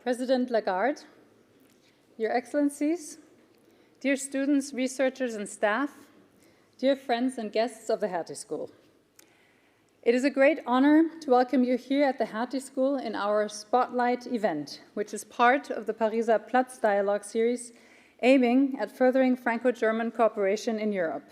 President Lagarde, Your Excellencies, dear students, researchers, and staff, dear friends and guests of the Hertie School. It is a great honor to welcome you here at the Hertie School in our Spotlight event, which is part of the Pariser Platz Dialogue series aiming at furthering Franco-German cooperation in Europe.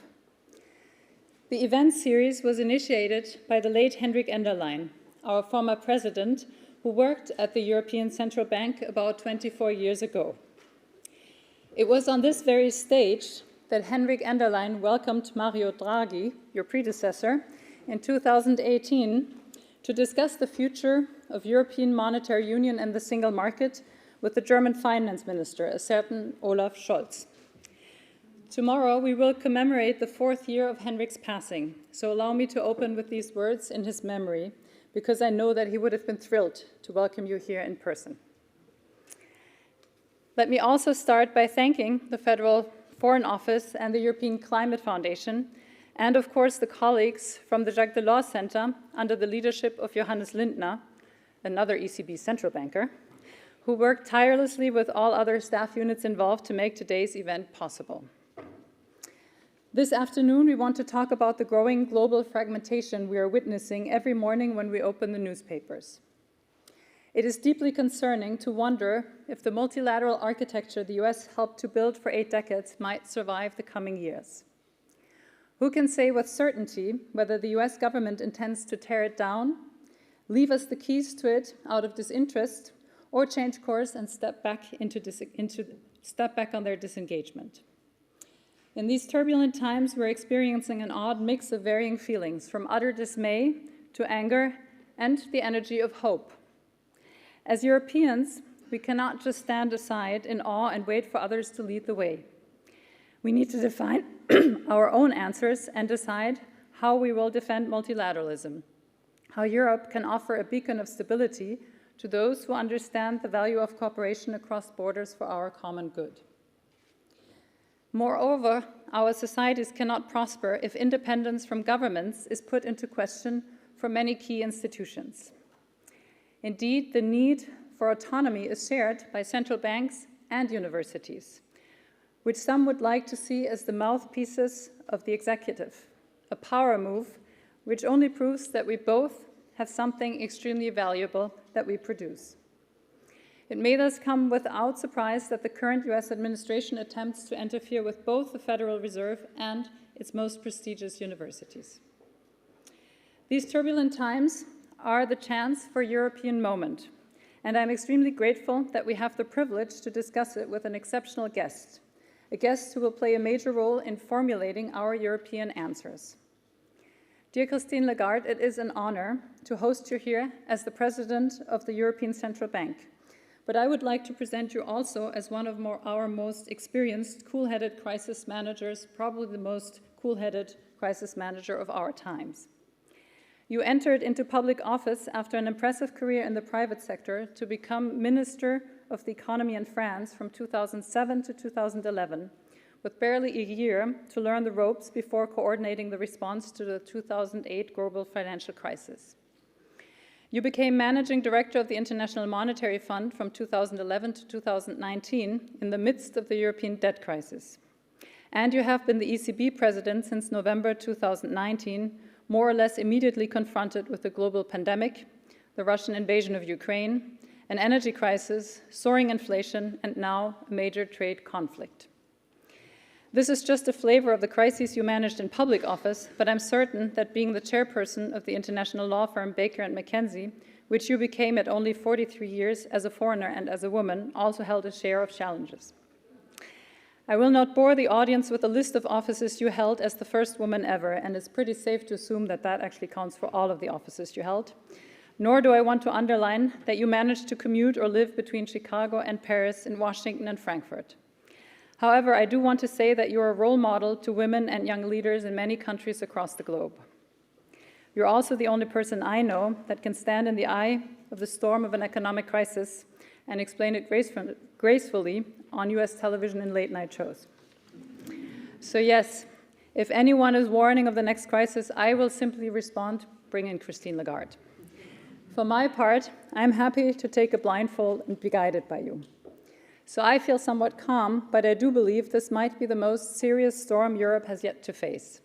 The event series was initiated by the late Hendrik Enderlein, our former president, who worked at the European Central Bank about 24 years ago. It was on this very stage that Hendrik Enderlein welcomed Mario Draghi, your predecessor, in 2018 to discuss the future of European monetary union and the single market with the German finance minister, a certain Olaf Scholz. Tomorrow we will commemorate the 4th year of Hendrik's passing, so allow me to open with these words in his memory, because I know that he would have been thrilled to welcome you here in person. Let me also start by thanking the Federal Foreign Office and the European Climate Foundation, and of course the colleagues from the Jacques Delors Center under the leadership of Johannes Lindner, another ECB central banker, who worked tirelessly with all other staff units involved to make today's event possible. This afternoon, we want to talk about the growing global fragmentation we are witnessing every morning when we open the newspapers. It is deeply concerning to wonder if the multilateral architecture the US helped to build for 8 decades might survive the coming years. Who can say with certainty whether the US government intends to tear it down, leave us the keys to it out of disinterest, or change course and step back on their disengagement? In these turbulent times, we're experiencing an odd mix of varying feelings, from utter dismay to anger and the energy of hope. As Europeans, we cannot just stand aside in awe and wait for others to lead the way. We need to define our own answers and decide how we will defend multilateralism, how Europe can offer a beacon of stability to those who understand the value of cooperation across borders for our common good. Moreover, our societies cannot prosper if independence from governments is put into question for many key institutions. Indeed, the need for autonomy is shared by central banks and universities, which some would like to see as the mouthpieces of the executive, a power move which only proves that we both have something extremely valuable that we produce. It may thus come without surprise that the current US administration attempts to interfere with both the Federal Reserve and its most prestigious universities. These turbulent times are the chance for European moment, and I'm extremely grateful that we have the privilege to discuss it with an exceptional guest, a guest who will play a major role in formulating our European answers. Dear Christine Lagarde, it is an honor to host you here as the President of the European Central Bank. But I would like to present you also as one of our most experienced, cool-headed crisis managers, probably the most cool-headed crisis manager of our times. You entered into public office after an impressive career in the private sector to become Minister of the Economy in France from 2007 to 2011, with barely a year to learn the ropes before coordinating the response to the 2008 global financial crisis. You became Managing Director of the International Monetary Fund from 2011 to 2019 in the midst of the European debt crisis. And you have been the ECB President since November 2019, more or less immediately confronted with the global pandemic, the Russian invasion of Ukraine, an energy crisis, soaring inflation, and now a major trade conflict. This is just a flavor of the crises you managed in public office, but I'm certain that being the chairperson of the international law firm Baker & McKenzie, which you became at only 43 years as a foreigner and as a woman, also held a share of challenges. I will not bore the audience with a list of offices you held as the first woman ever, and it's pretty safe to assume that that actually counts for all of the offices you held. Nor do I want to underline that you managed to commute or live between Chicago and Paris and Washington and Frankfurt. However, I do want to say that you're a role model to women and young leaders in many countries across the globe. You're also the only person I know that can stand in the eye of the storm of an economic crisis and explain it gracefully on US television in late-night shows. So yes, if anyone is warning of the next crisis, I will simply respond, bring in Christine Lagarde. For my part, I'm happy to take a blindfold and be guided by you. So I feel somewhat calm, but I do believe this might be the most serious storm Europe has yet to face.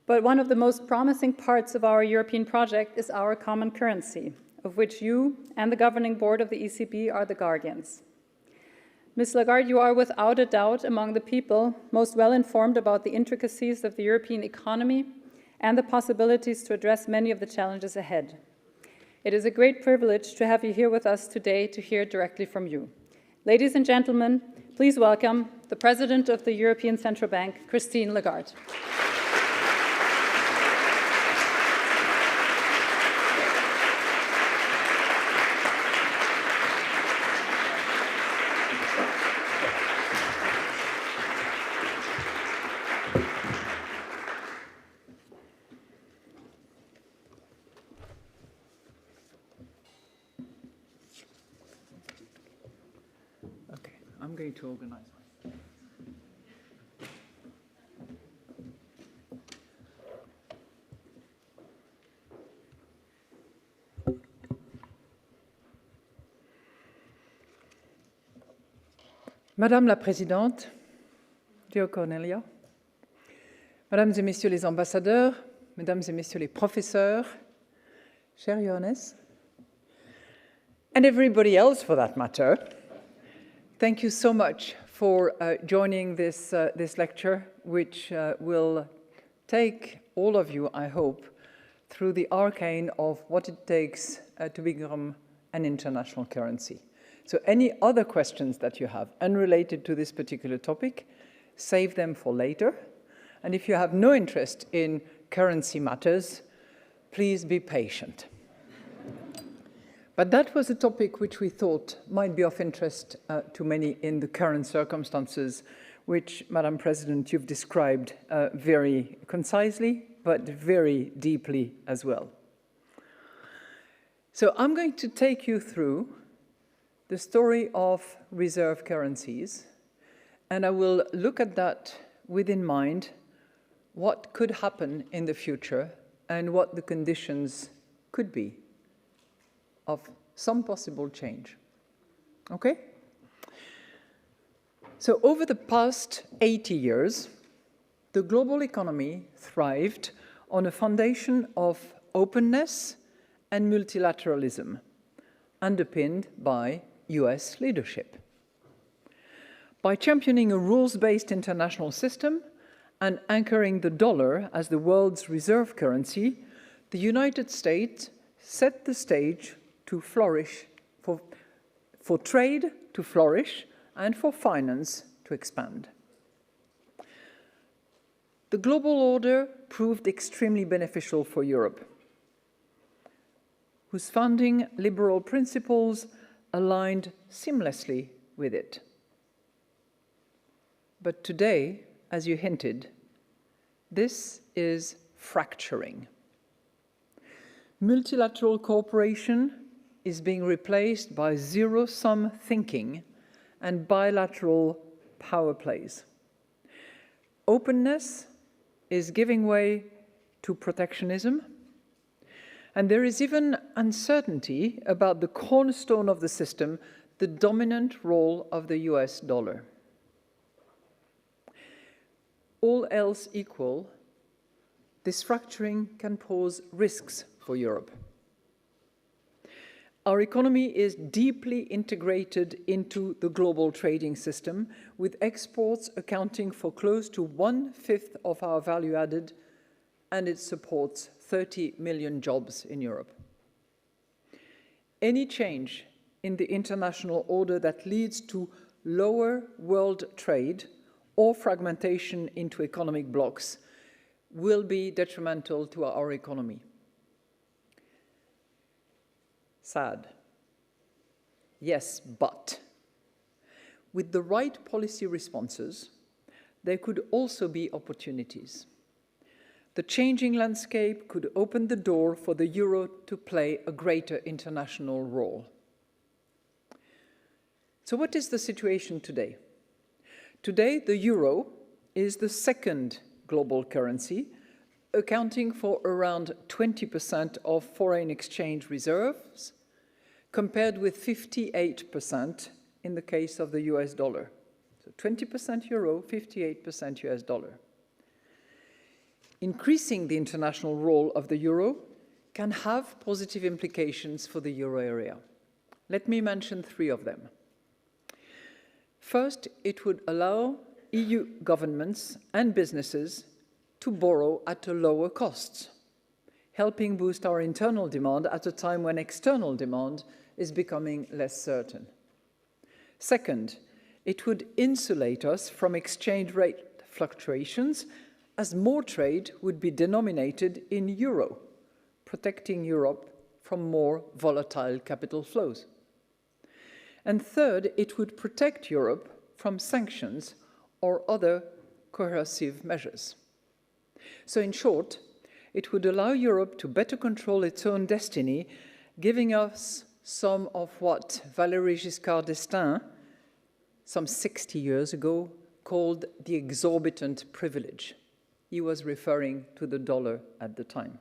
But one of the most promising parts of our European project is our common currency, of which you and the governing board of the ECB are the guardians. Ms. Lagarde, you are without a doubt among the people most well informed about the intricacies of the European economy and the possibilities to address many of the challenges ahead. It is a great privilege to have you here with us today to hear directly from you. Ladies and gentlemen, please welcome the President of the European Central Bank, Christine Lagarde. I'm going to organize myself. Madame la Présidente, dear Cornelia, Mesdames et Messieurs les ambassadeurs, Mesdames et Messieurs les professeurs, cher Johannes, and everybody else for that matter, thank you so much for joining this lecture, which will take all of you, I hope, through the arcane of what it takes to become an international currency. So any other questions that you have unrelated to this particular topic, save them for later. And if you have no interest in currency matters, please be patient. But that was a topic which we thought might be of interest to many in the current circumstances, which, Madam President, you've described very concisely, but very deeply as well. So I'm going to take you through the story of reserve currencies, and I will look at that with in mind what could happen in the future and what the conditions could be of some possible change. Okay? So over the past 80 years, the global economy thrived on a foundation of openness and multilateralism, underpinned by US leadership. By championing a rules-based international system and anchoring the dollar as the world's reserve currency, the United States set the stage to flourish, for trade to flourish, and for finance to expand. The global order proved extremely beneficial for Europe, whose founding liberal principles aligned seamlessly with it. But today, as you hinted, this is fracturing. Multilateral cooperation is being replaced by zero-sum thinking and bilateral power plays. Openness is giving way to protectionism, and there is even uncertainty about the cornerstone of the system, the dominant role of the US dollar. All else equal, this fracturing can pose risks for Europe. Our economy is deeply integrated into the global trading system, with exports accounting for close to 1/5 of our value added, and it supports 30 million jobs in Europe. Any change in the international order that leads to lower world trade or fragmentation into economic blocs will be detrimental to our economy. Sad. Yes, but with the right policy responses, there could also be opportunities. The changing landscape could open the door for the euro to play a greater international role. So what is the situation today? Today, the euro is the second global currency, accounting for around 20% of foreign exchange reserves, compared with 58% in the case of the US dollar. So 20% euro, 58% US dollar. Increasing the international role of the euro can have positive implications for the euro area. Let me mention three of them. First, it would allow EU governments and businesses to borrow at a lower cost, helping boost our internal demand at a time when external demand is becoming less certain. Second, it would insulate us from exchange rate fluctuations, as more trade would be denominated in euro, protecting Europe from more volatile capital flows. And third, it would protect Europe from sanctions or other coercive measures. So in short, it would allow Europe to better control its own destiny, giving us some of what Valéry Giscard d'Estaing, some 60 years ago, called the exorbitant privilege. He was referring to the dollar at the time.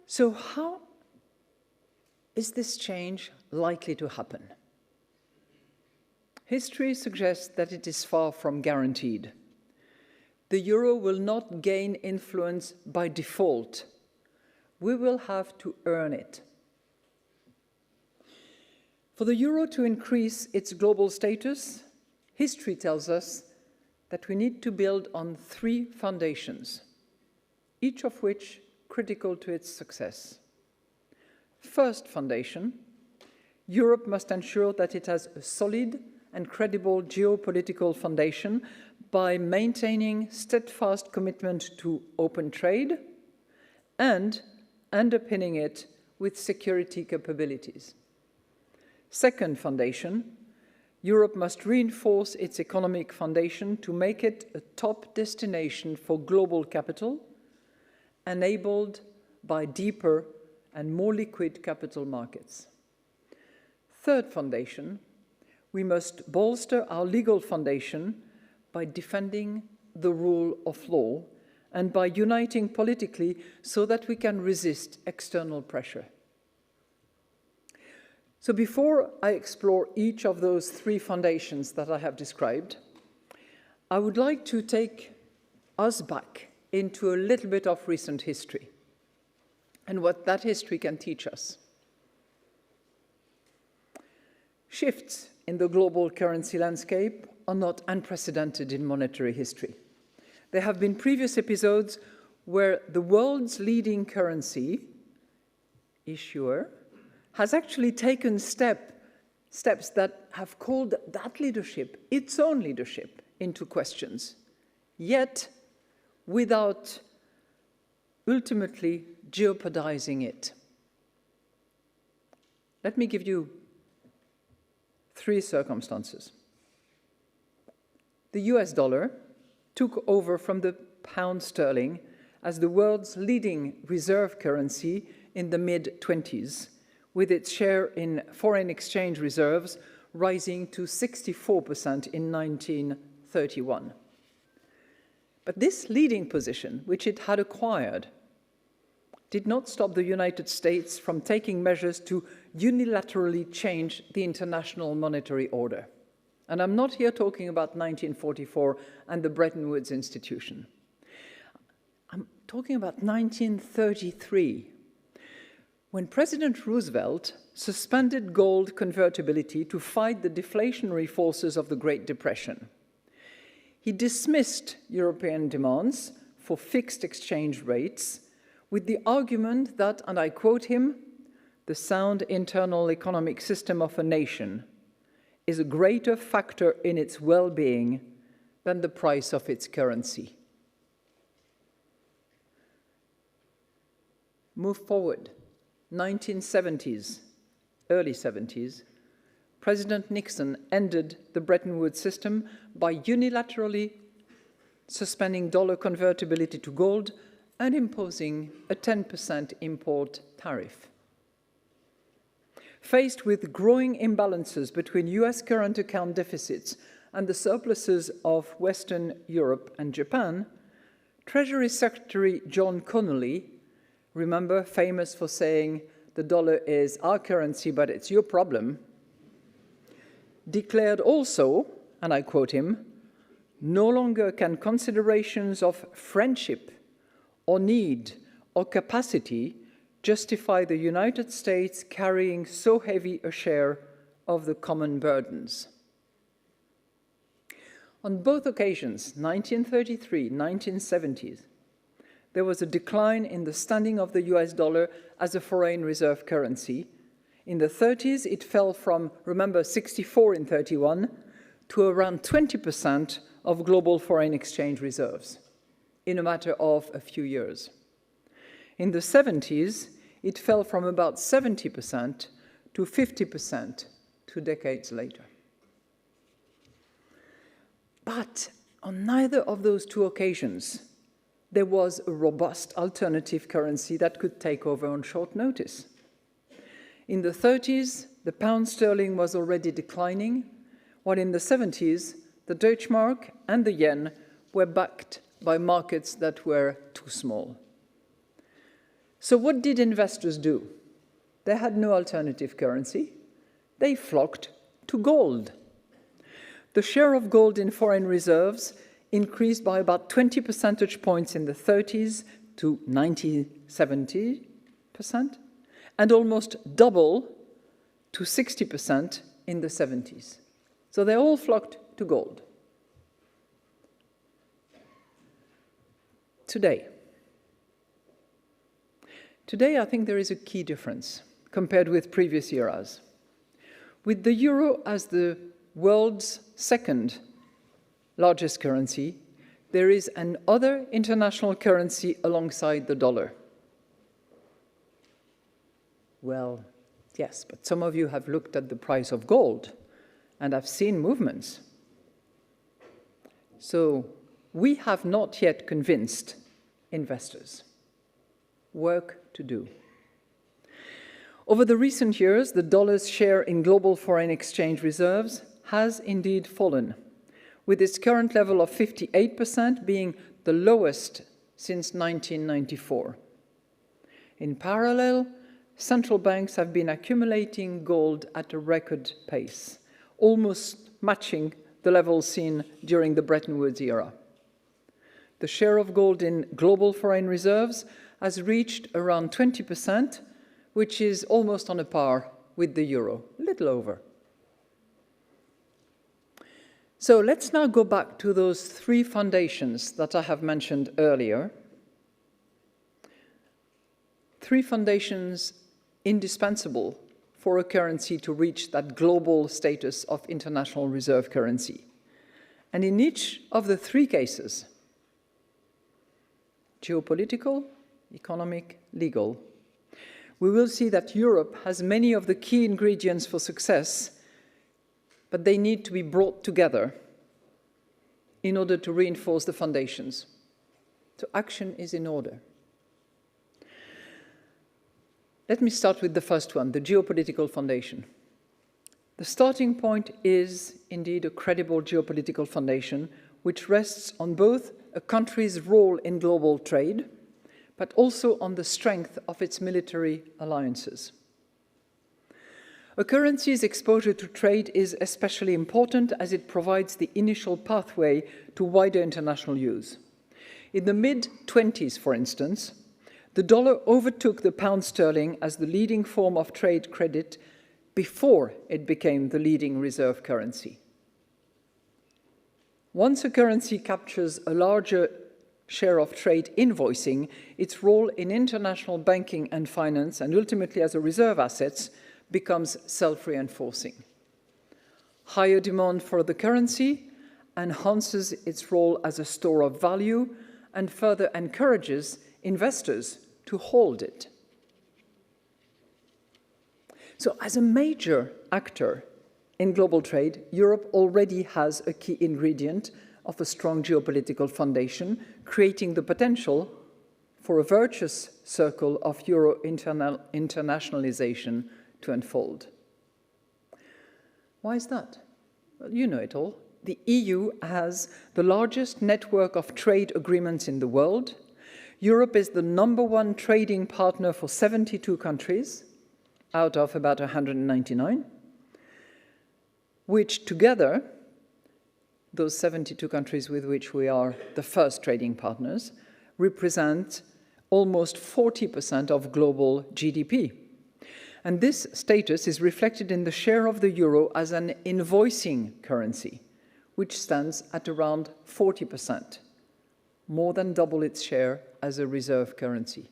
So how is this change likely to happen? History suggests that it is far from guaranteed. The euro will not gain influence by default. We will have to earn it. For the euro to increase its global status, history tells us that we need to build on three foundations, each of which critical to its success. First foundation, Europe must ensure that it has a solid and credible geopolitical foundation by maintaining steadfast commitment to open trade and underpinning it with security capabilities. Second foundation, Europe must reinforce its economic foundation to make it a top destination for global capital, enabled by deeper and more liquid capital markets. Third foundation, we must bolster our legal foundation by defending the rule of law and by uniting politically so that we can resist external pressure. So before I explore each of those three foundations that I have described, I would like to take us back into a little bit of recent history and what that history can teach us. Shifts in the global currency landscape are not unprecedented in monetary history. There have been previous episodes where the world's leading currency issuer has actually taken steps that have called that leadership, its own leadership, into questions, yet without ultimately jeopardizing it. Let me give you three circumstances. The US dollar took over from the pound sterling as the world's leading reserve currency in the mid-20s, with its share in foreign exchange reserves rising to 64% in 1931. But this leading position, which it had acquired, did not stop the United States from taking measures to unilaterally change the international monetary order. And I'm not here talking about 1944 and the Bretton Woods institution. I'm talking about 1933, when President Roosevelt suspended gold convertibility to fight the deflationary forces of the Great Depression. He dismissed European demands for fixed exchange rates with the argument that, and I quote him, "the sound internal economic system of a nation is a greater factor in its well-being than the price of its currency." Move forward, 1970s, early 70s, President Nixon ended the Bretton Woods system by unilaterally suspending dollar convertibility to gold and imposing a 10% import tariff. Faced with growing imbalances between US current account deficits and the surpluses of Western Europe and Japan, Treasury Secretary John Cornelia, remember, famous for saying, "The dollar is our currency, but it's your problem," declared also, and I quote him, "No longer can considerations of friendship or need or capacity justify the United States carrying so heavy a share of the common burdens." On both occasions, 1933, 1970s, there was a decline in the standing of the US dollar as a foreign reserve currency. In the 30s, it fell from, remember, 64 in 31 to around 20% of global foreign exchange reserves in a matter of a few years. In the 70s, it fell from about 70% to 50% 2 decades later. But on neither of those two occasions, there was a robust alternative currency that could take over on short notice. In the 30s, the pound sterling was already declining, while in the 70s, the Deutschmark and the yen were backed by markets that were too small. So what did investors do? They had no alternative currency. They flocked to gold. The share of gold in foreign reserves increased by about 20 percentage points in the 30s to 70%, and almost double to 60% in the 70s. So they all flocked to gold. Today, I think there is a key difference compared with previous eras. With the euro as the world's second largest currency, there is another international currency alongside the dollar. Well, yes, but some of you have looked at the price of gold and have seen movements. So we have not yet convinced investors. Work to do. Over the recent years, the dollar's share in global foreign exchange reserves has indeed fallen, with its current level of 58% being the lowest since 1994. In parallel, central banks have been accumulating gold at a record pace, almost matching the levels seen during the Bretton Woods era. The share of gold in global foreign reserves has reached around 20%, which is almost on a par with the euro, a little over. So let's now go back to those three foundations that I have mentioned earlier. Three foundations indispensable for a currency to reach that global status of international reserve currency. And in each of the three cases, geopolitical, economic, legal, we will see that Europe has many of the key ingredients for success, but they need to be brought together in order to reinforce the foundations. So action is in order. Let me start with the first one, the geopolitical foundation. The starting point is indeed a credible geopolitical foundation which rests on both a country's role in global trade, but also on the strength of its military alliances. A currency's exposure to trade is especially important as it provides the initial pathway to wider international use. In the mid-20s, for instance, the dollar overtook the pound sterling as the leading form of trade credit before it became the leading reserve currency. Once a currency captures a larger share of trade invoicing, its role in international banking and finance, and ultimately as a reserve asset, becomes self-reinforcing. Higher demand for the currency enhances its role as a store of value and further encourages investors to hold it. So as a major actor in global trade, Europe already has a key ingredient of a strong geopolitical foundation, creating the potential for a virtuous circle of euro internationalization to unfold. Why is that? Well, you know it all. the EU has the largest network of trade agreements in the world. Europe is the #1 trading partner for 72 countries out of about 199, which together, those 72 countries with which we are the first trading partners, represent almost 40% of global GDP. And this status is reflected in the share of the euro as an invoicing currency, which stands at around 40%, more than double its share as a reserve currency.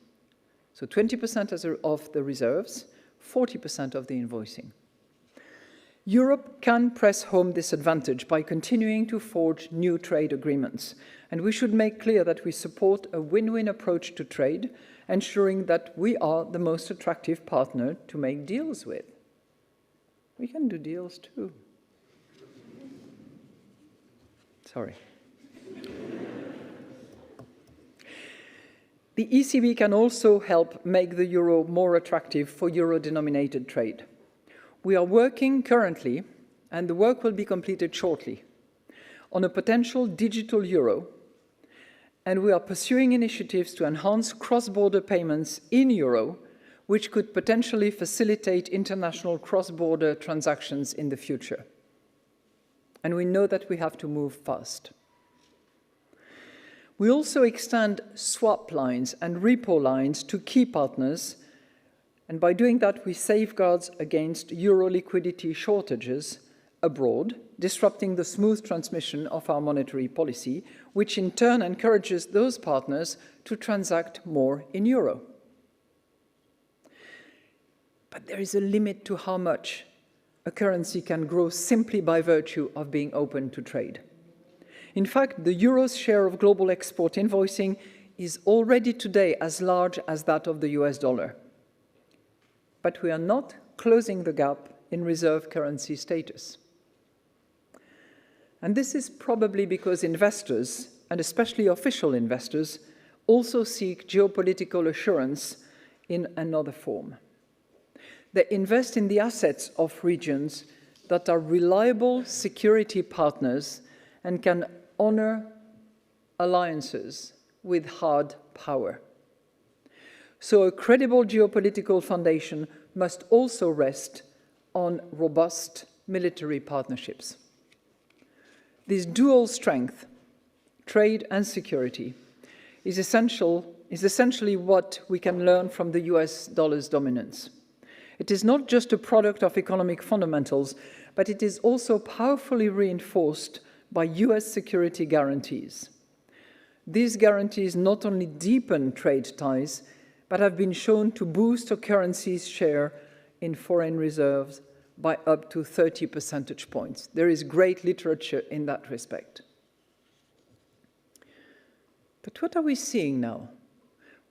So 20% of the reserves, 40% of the invoicing. Europe can press home this advantage by continuing to forge new trade agreements, and we should make clear that we support a win-win approach to trade, ensuring that we are the most attractive partner to make deals with. We can do deals too. Sorry. The ECB can also help make the euro more attractive for euro-denominated trade. We are working currently, and the work will be completed shortly, on a potential digital euro, and we are pursuing initiatives to enhance cross-border payments in euro, which could potentially facilitate international cross-border transactions in the future. And we know that we have to move fast. We also extend swap lines and repo lines to key partners, and by doing that, we safeguard against euro liquidity shortages abroad, disrupting the smooth transmission of our monetary policy, which in turn encourages those partners to transact more in euro. But there is a limit to how much a currency can grow simply by virtue of being open to trade. In fact, the euro's share of global export invoicing is already today as large as that of the US dollar. But we are not closing the gap in reserve currency status. And this is probably because investors, and especially official investors, also seek geopolitical assurance in another form. They invest in the assets of regions that are reliable security partners and can honor alliances with hard power. So a credible geopolitical foundation must also rest on robust military partnerships. This dual strength, trade and security, is essentially what we can learn from the US dollar's dominance. It is not just a product of economic fundamentals, but it is also powerfully reinforced by US security guarantees. These guarantees not only deepen trade ties, but have been shown to boost a currency's share in foreign reserves by up to 30 percentage points. There is great literature in that respect. But what are we seeing now?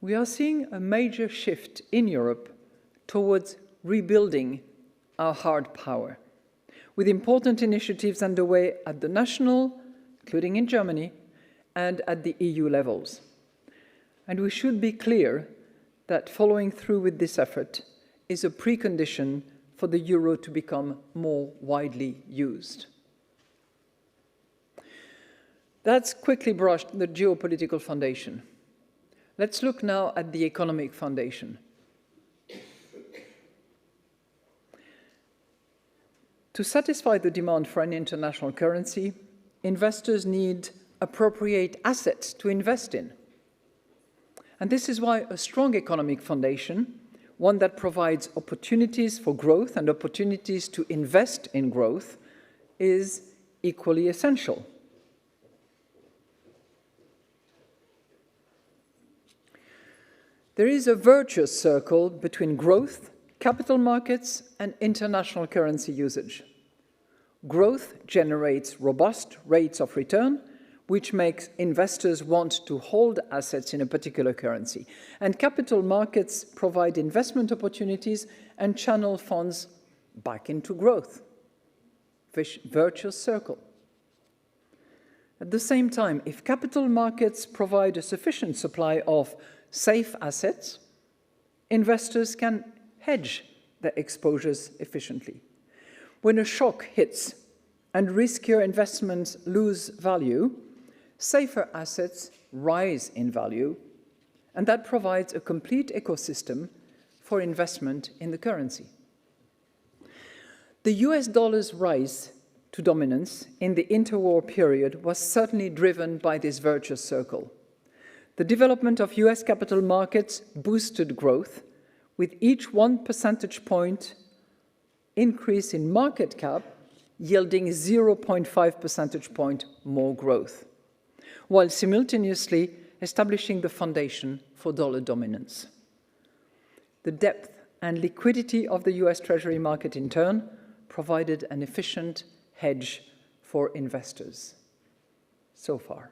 We are seeing a major shift in Europe towards rebuilding our hard power, with important initiatives underway at the national, including in Germany, and at the EU levels. And we should be clear that following through with this effort is a precondition for the euro to become more widely used. That's quickly brushed the geopolitical foundation. Let's look now at the economic foundation. To satisfy the demand for an international currency, investors need appropriate assets to invest in. And this is why a strong economic foundation, one that provides opportunities for growth and opportunities to invest in growth, is equally essential. There is a virtuous circle between growth, capital markets, and international currency usage. Growth generates robust rates of return, which makes investors want to hold assets in a particular currency. And capital markets provide investment opportunities and channel funds back into growth. Virtuous circle. At the same time, if capital markets provide a sufficient supply of safe assets, investors can hedge their exposures efficiently. When a shock hits, and riskier investments lose value, safer assets rise in value, and that provides a complete ecosystem for investment in the currency. The US dollar's rise to dominance in the interwar period was certainly driven by this virtuous circle. The development of US capital markets boosted growth, with each 1 percentage point increase in market cap yielding 0.5 percentage point more growth, while simultaneously establishing the foundation for dollar dominance. The depth and liquidity of the US Treasury market, in turn, provided an efficient hedge for investors. So far.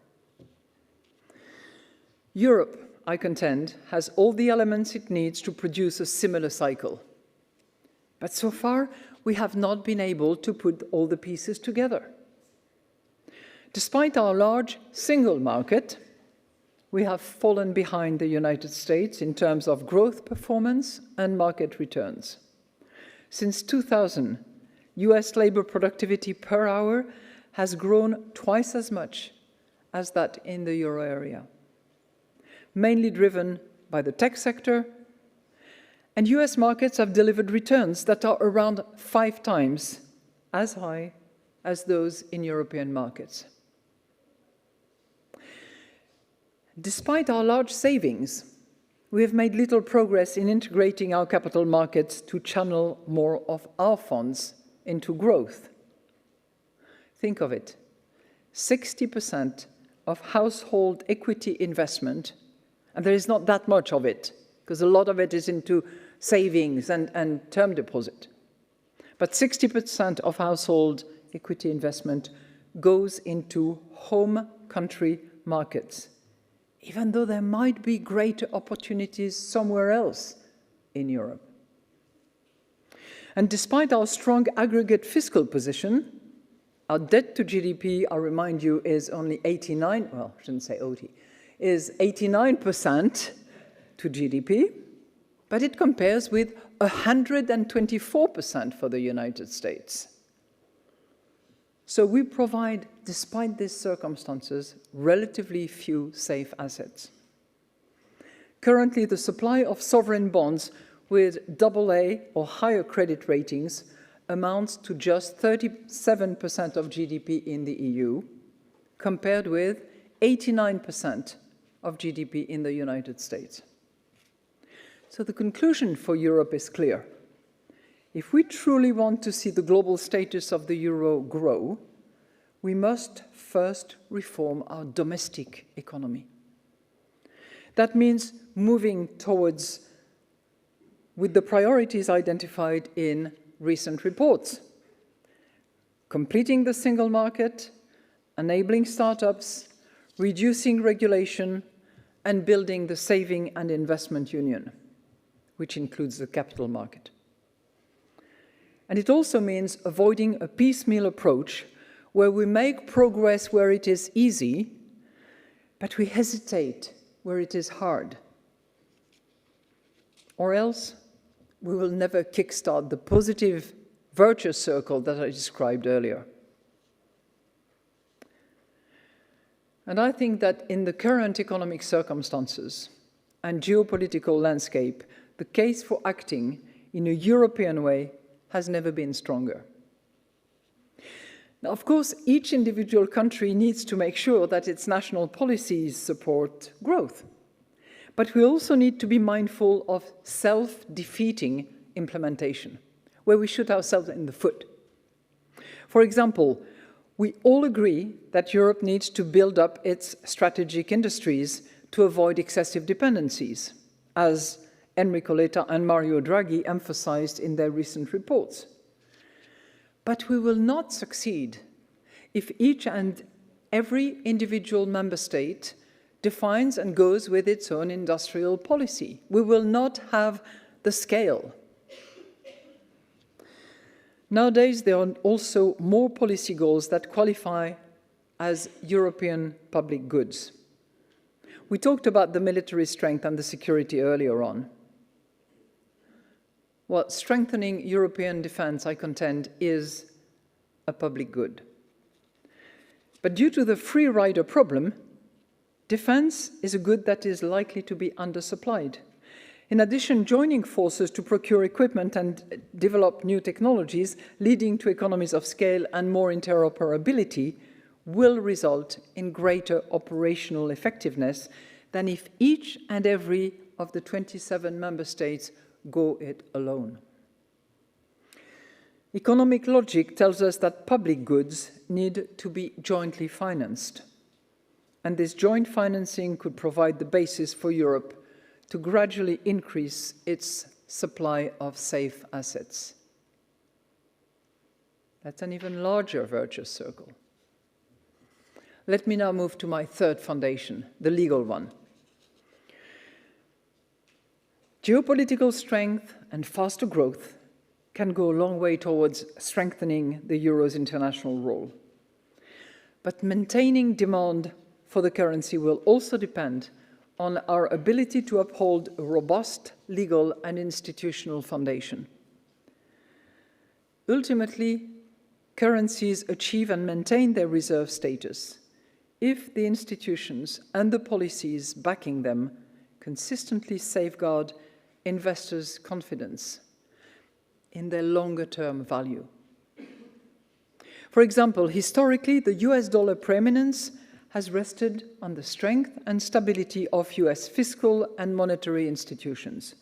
Europe, I contend, has all the elements it needs to produce a similar cycle. But so far, we have not been able to put all the pieces together. Despite our large single market, we have fallen behind the United States in terms of growth performance and market returns. Since 2000, US labor productivity per hour has grown twice as much as that in the euro area, mainly driven by the tech sector, and US markets have delivered returns that are around 5 times as high as those in European markets. Despite our large savings, we have made little progress in integrating our capital markets to channel more of our funds into growth. Think of it. 60% of household equity investment, and there is not that much of it, because a lot of it is into savings and term deposit. But 60% of household equity investment goes into home country markets, even though there might be greater opportunities somewhere else in Europe. And despite our strong aggregate fiscal position, our debt to GDP, I'll remind you, is only 89%, well, I shouldn't say OT, is 89% to GDP, but it compares with 124% for the United States. So we provide, despite these circumstances, relatively few safe assets. Currently, the supply of sovereign bonds with AA or higher credit ratings amounts to just 37% of GDP in the EU, compared with 89% of GDP in the United States. So the conclusion for Europe is clear. If we truly want to see the global status of the euro grow, we must first reform our domestic economy. That means moving towards, with the priorities identified in recent reports, completing the single market, enabling startups, reducing regulation, and building the saving and investment union, which includes the capital market. And it also means avoiding a piecemeal approach where we make progress where it is easy, but we hesitate where it is hard. Or else, we will never kickstart the positive virtuous circle that I described earlier. And I think that in the current economic circumstances and geopolitical landscape, the case for acting in a European way has never been stronger. Now, of course, each individual country needs to make sure that its national policies support growth. But we also need to be mindful of self-defeating implementation, where we shoot ourselves in the foot. For example, we all agree that Europe needs to build up its strategic industries to avoid excessive dependencies, as Enrico Letta and Mario Draghi emphasized in their recent reports. But we will not succeed if each and every individual member state defines and goes with its own industrial policy. We will not have the scale. Nowadays, there are also more policy goals that qualify as European public goods. We talked about the military strength and the security earlier on. Well, strengthening European defense, I contend, is a public good. But due to the free rider problem, defense is a good that is likely to be undersupplied. In addition, joining forces to procure equipment and develop new technologies, leading to economies of scale and more interoperability, will result in greater operational effectiveness than if each and every of the 27 member states go it alone. Economic logic tells us that public goods need to be jointly financed, and this joint financing could provide the basis for Europe to gradually increase its supply of safe assets. That's an even larger virtuous circle. Let me now move to my third foundation, the legal one. Geopolitical strength and faster growth can go a long way towards strengthening the euro's international role. But maintaining demand for the currency will also depend on our ability to uphold a robust legal and institutional foundation. Ultimately, currencies achieve and maintain their reserve status if the institutions and the policies backing them consistently safeguard investors' confidence in their longer-term value. For example, historically, the US dollar preeminence has rested on the strength and stability of US fiscal and monetary institutions.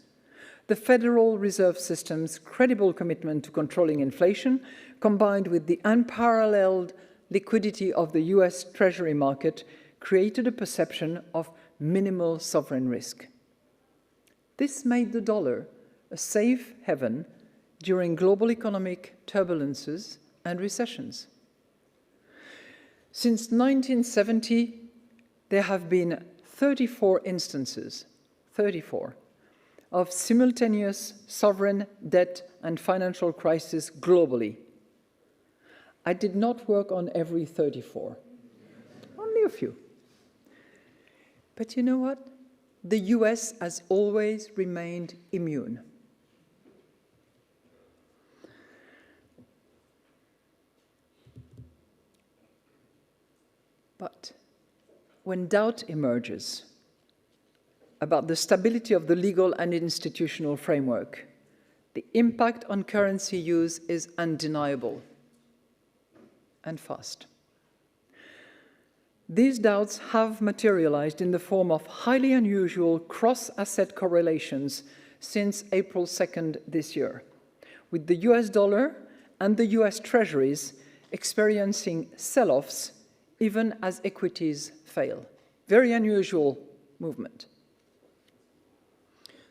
The Federal Reserve System's credible commitment to controlling inflation, combined with the unparalleled liquidity of the US Treasury market, created a perception of minimal sovereign risk. This made the dollar a safe haven during global economic turbulences and recessions. Since 1970, there have been 34 instances, 34, of simultaneous sovereign debt and financial crisis globally. I did not work on every 34, only a few. But you know what? The US has always remained immune. But when doubt emerges about the stability of the legal and institutional framework, the impact on currency use is undeniable and fast. These doubts have materialized in the form of highly unusual cross-asset correlations since April 2nd this year, with the US dollar and the US Treasuries experiencing sell-offs even as equities fail. Very unusual movement.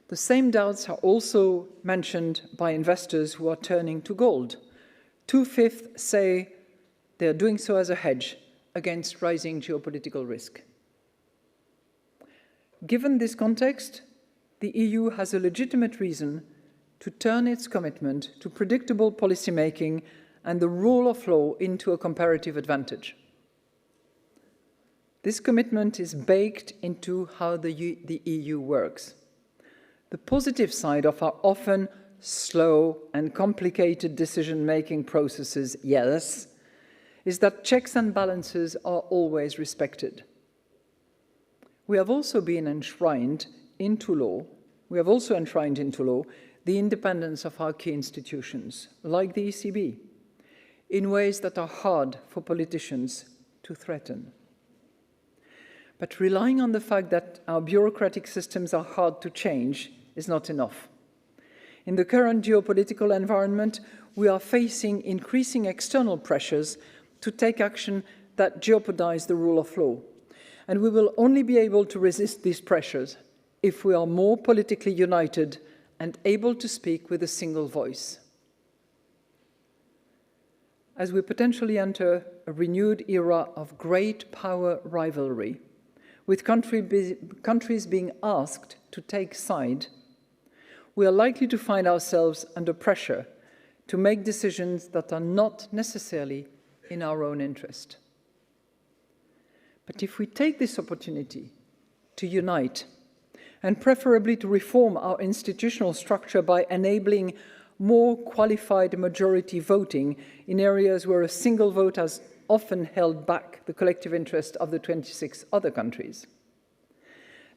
The same doubts are also mentioned by investors who are turning to gold. 2/5 say they are doing so as a hedge against rising geopolitical risk. Given this context, the EU has a legitimate reason to turn its commitment to predictable policymaking and the rule of law into a comparative advantage. This commitment is baked into how the EU works. The positive side of our often slow and complicated decision-making processes, yes, is that checks and balances are always respected. We have also enshrined into law the independence of our key institutions, like the ECB, in ways that are hard for politicians to threaten. But relying on the fact that our bureaucratic systems are hard to change is not enough. In the current geopolitical environment, we are facing increasing external pressures to take action that jeopardize the rule of law. And we will only be able to resist these pressures if we are more politically united and able to speak with a single voice. As we potentially enter a renewed era of great power rivalry, with countries being asked to take side, we are likely to find ourselves under pressure to make decisions that are not necessarily in our own interest. But if we take this opportunity to unite, and preferably to reform our institutional structure by enabling more qualified majority voting in areas where a single vote has often held back the collective interest of the 26 other countries.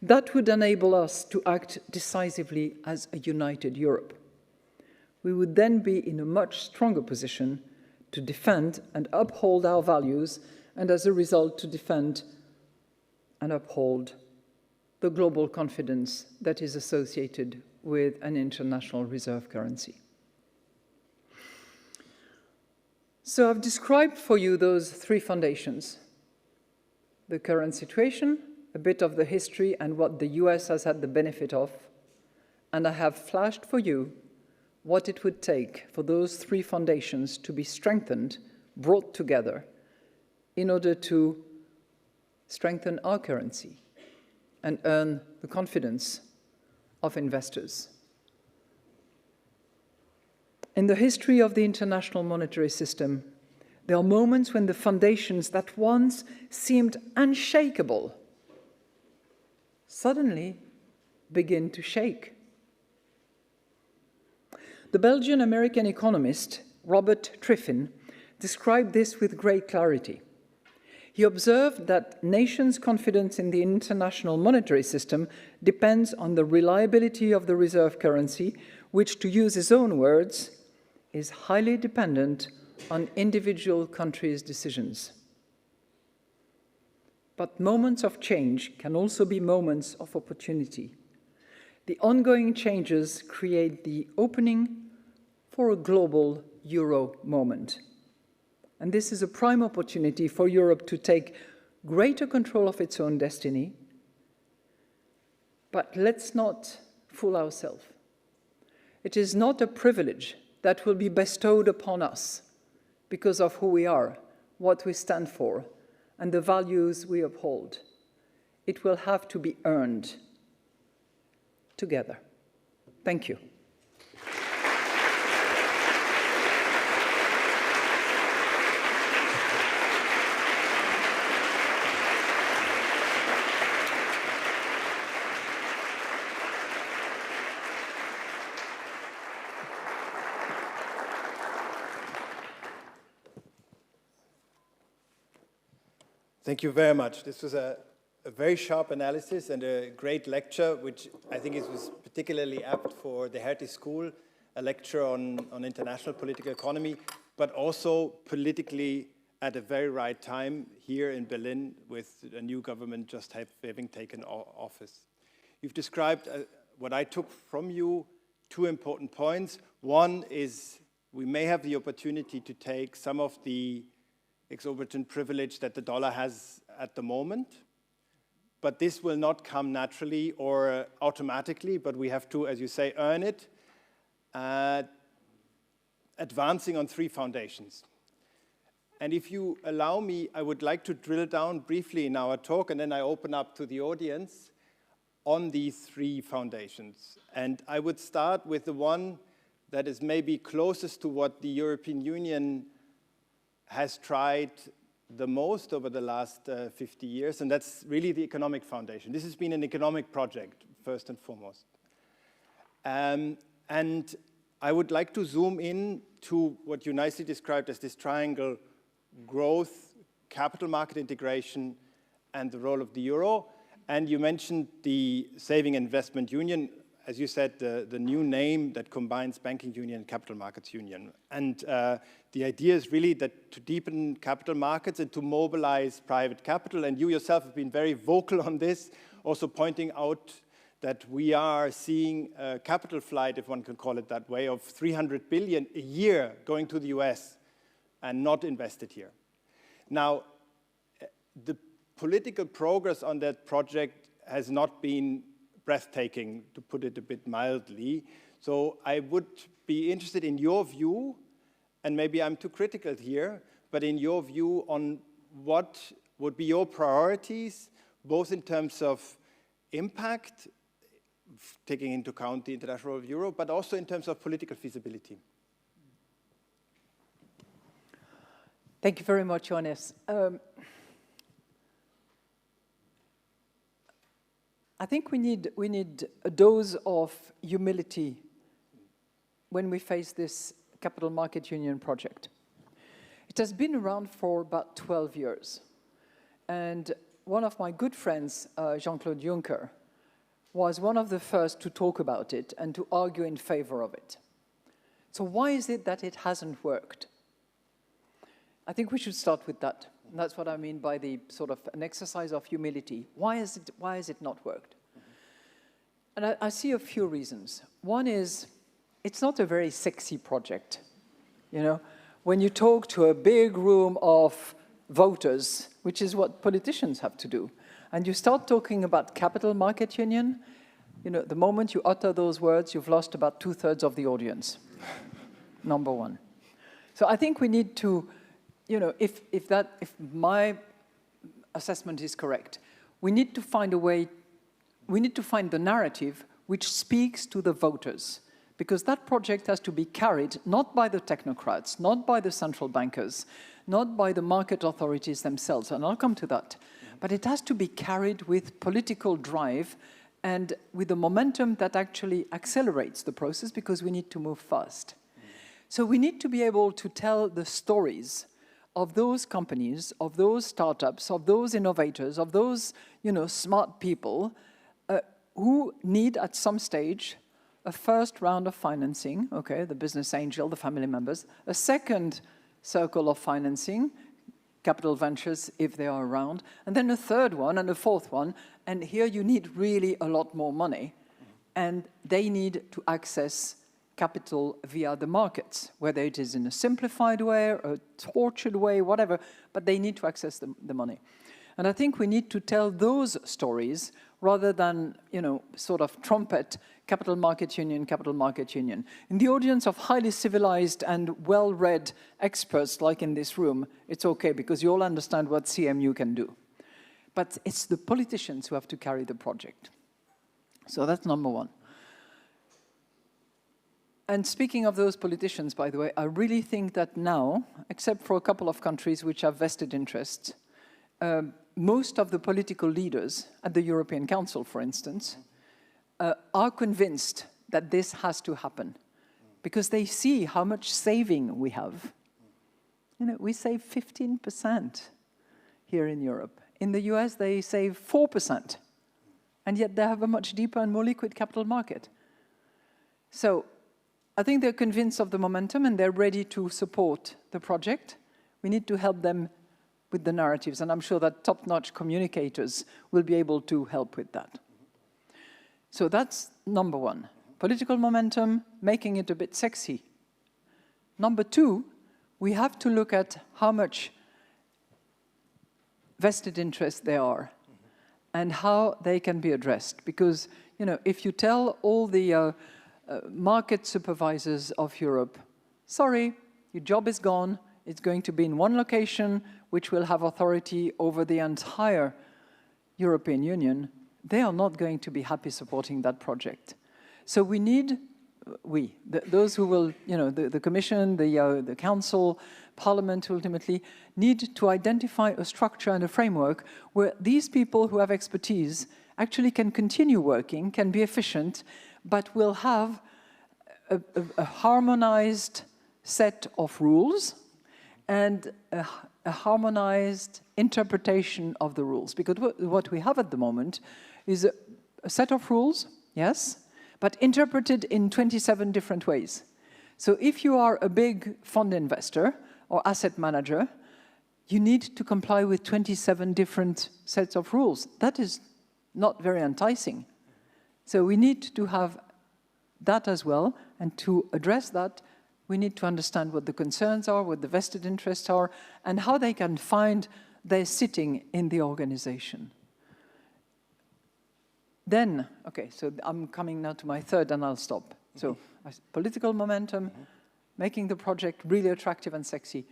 That would enable us to act decisively as a united Europe. We would then be in a much stronger position to defend and uphold our values, and as a result to defend and uphold the global confidence that is associated with an international reserve currency. So I've described for you those three foundations: the current situation, a bit of the history and what the US has had the benefit of, and I have flashed for you what it would take for those three foundations to be strengthened, brought together, in order to strengthen our currency and earn the confidence of investors. In the history of the international monetary system, there are moments when the foundations that once seemed unshakable suddenly begin to shake. The Belgian-American economist Robert Triffin described this with great clarity. He observed that nations' confidence in the international monetary system depends on the reliability of the reserve currency, which, to use his own words, is highly dependent on individual countries' decisions. But moments of change can also be moments of opportunity. The ongoing changes create the opening for a global euro moment. And this is a prime opportunity for Europe to take greater control of its own destiny. But let's not fool ourselves. It is not a privilege that will be bestowed upon us because of who we are, what we stand for, and the values we uphold. It will have to be earned together. Thank you. Thank you very much. This was a very sharp analysis and a great lecture, which I think was particularly apt for the Hertie School, a lecture on international political economy, but also politically at a very right time here in Berlin with a new government just having taken office. You've described what I took from you, two important points. One is we may have the opportunity to take some of the exorbitant privilege that the dollar has at the moment, but this will not come naturally or automatically, but we have to, as you say, earn it, advancing on three foundations. And if you allow me, I would like to drill down briefly in our talk, and then I open up to the audience on these three foundations. And I would start with the one that is maybe closest to what the European Union has tried the most over the last 50 years, and that's really the economic foundation. This has been an economic project, first and foremost. And I would like to zoom in to what you nicely described as this triangle: growth, capital market integration, and the role of the euro. And you mentioned the Saving and Investment Union, as you said, the new name that combines banking union and capital markets union. And the idea is really that to deepen capital markets and to mobilize private capital. And you yourself have been very vocal on this, also pointing out that we are seeing a capital flight, if one can call it that way, of 300 billion a year going to the US and not invested here. Now, the political progress on that project has not been breathtaking, to put it a bit mildly. So I would be interested in your view, and maybe I'm too critical here, but in your view on what would be your priorities, both in terms of impact, taking into account the international role of Europe, but also in terms of political feasibility. Thank you very much, Johannes. I think we need a dose of humility when we face this capital market union project. It has been around for about 12 years. And one of my good friends, Jean-Claude Juncker, was one of the first to talk about it and to argue in favor of it. So why is it that it hasn't worked? I think we should start with that. And that's what I mean by the sort of an exercise of humility. Why has it not worked? And I see a few reasons. One is, it's not a very sexy project. You know, when you talk to a big room of voters, which is what politicians have to do, and you start talking about capital market union, you know, the moment you utter those words, you've lost about 2/3 of the audience. Number one. So I think we need to, you know, if my assessment is correct, we need to find a way, we need to find the narrative which speaks to the voters, because that project has to be carried not by the technocrats, not by the central bankers, not by the market authorities themselves, and I'll come to that, but it has to be carried with political drive and with a momentum that actually accelerates the process, because we need to move fast. So we need to be able to tell the stories of those companies, of those startups, of those innovators, of those, you know, smart people who need at some stage a first round of financing, okay, the business angel, the family members, a second circle of financing, capital ventures if they are around, and then a third one and a fourth one, and here you need really a lot more money, and they need to access capital via the markets, whether it is in a simplified way, or a tortured way, whatever, but they need to access the money. And I think we need to tell those stories rather than, you know, sort of trumpet capital market union, capital market union. In the audience of highly civilized and well-read experts like in this room, it's okay because you all understand what CMU can do. But it's the politicians who have to carry the project. So that's number one. And speaking of those politicians, by the way, I really think that now, except for a couple of countries which have vested interests, most of the political leaders at the European Council, for instance, are convinced that this has to happen because they see how much saving we have. You know, we save 15% here in Europe. In the US, they save 4%, and yet they have a much deeper and more liquid capital market. So I think they're convinced of the momentum and they're ready to support the project. We need to help them with the narratives, and I'm sure that top-notch communicators will be able to help with that. So that's number one, political momentum, making it a bit sexy. Number two, we have to look at how much vested interest there are and how they can be addressed. Because, you know, if you tell all the market supervisors of Europe, sorry, your job is gone, it's going to be in one location, which will have authority over the entire European Union, they are not going to be happy supporting that project. So we need, those who will, you know, the Commission, the Council, Parliament ultimately, need to identify a structure and a framework where these people who have expertise actually can continue working, can be efficient, but will have a harmonized set of rules and a harmonized interpretation of the rules. Because what we have at the moment is a set of rules, yes, but interpreted in 27 different ways. So if you are a big fund investor or asset manager, you need to comply with 27 different sets of rules. That is not very enticing. So we need to have that as well, and to address that, we need to understand what the concerns are, what the vested interests are, and how they can find their sitting in the organization. Then, okay, so I'm coming now to my third and I'll stop. So political momentum, making the project really attractive and sexy,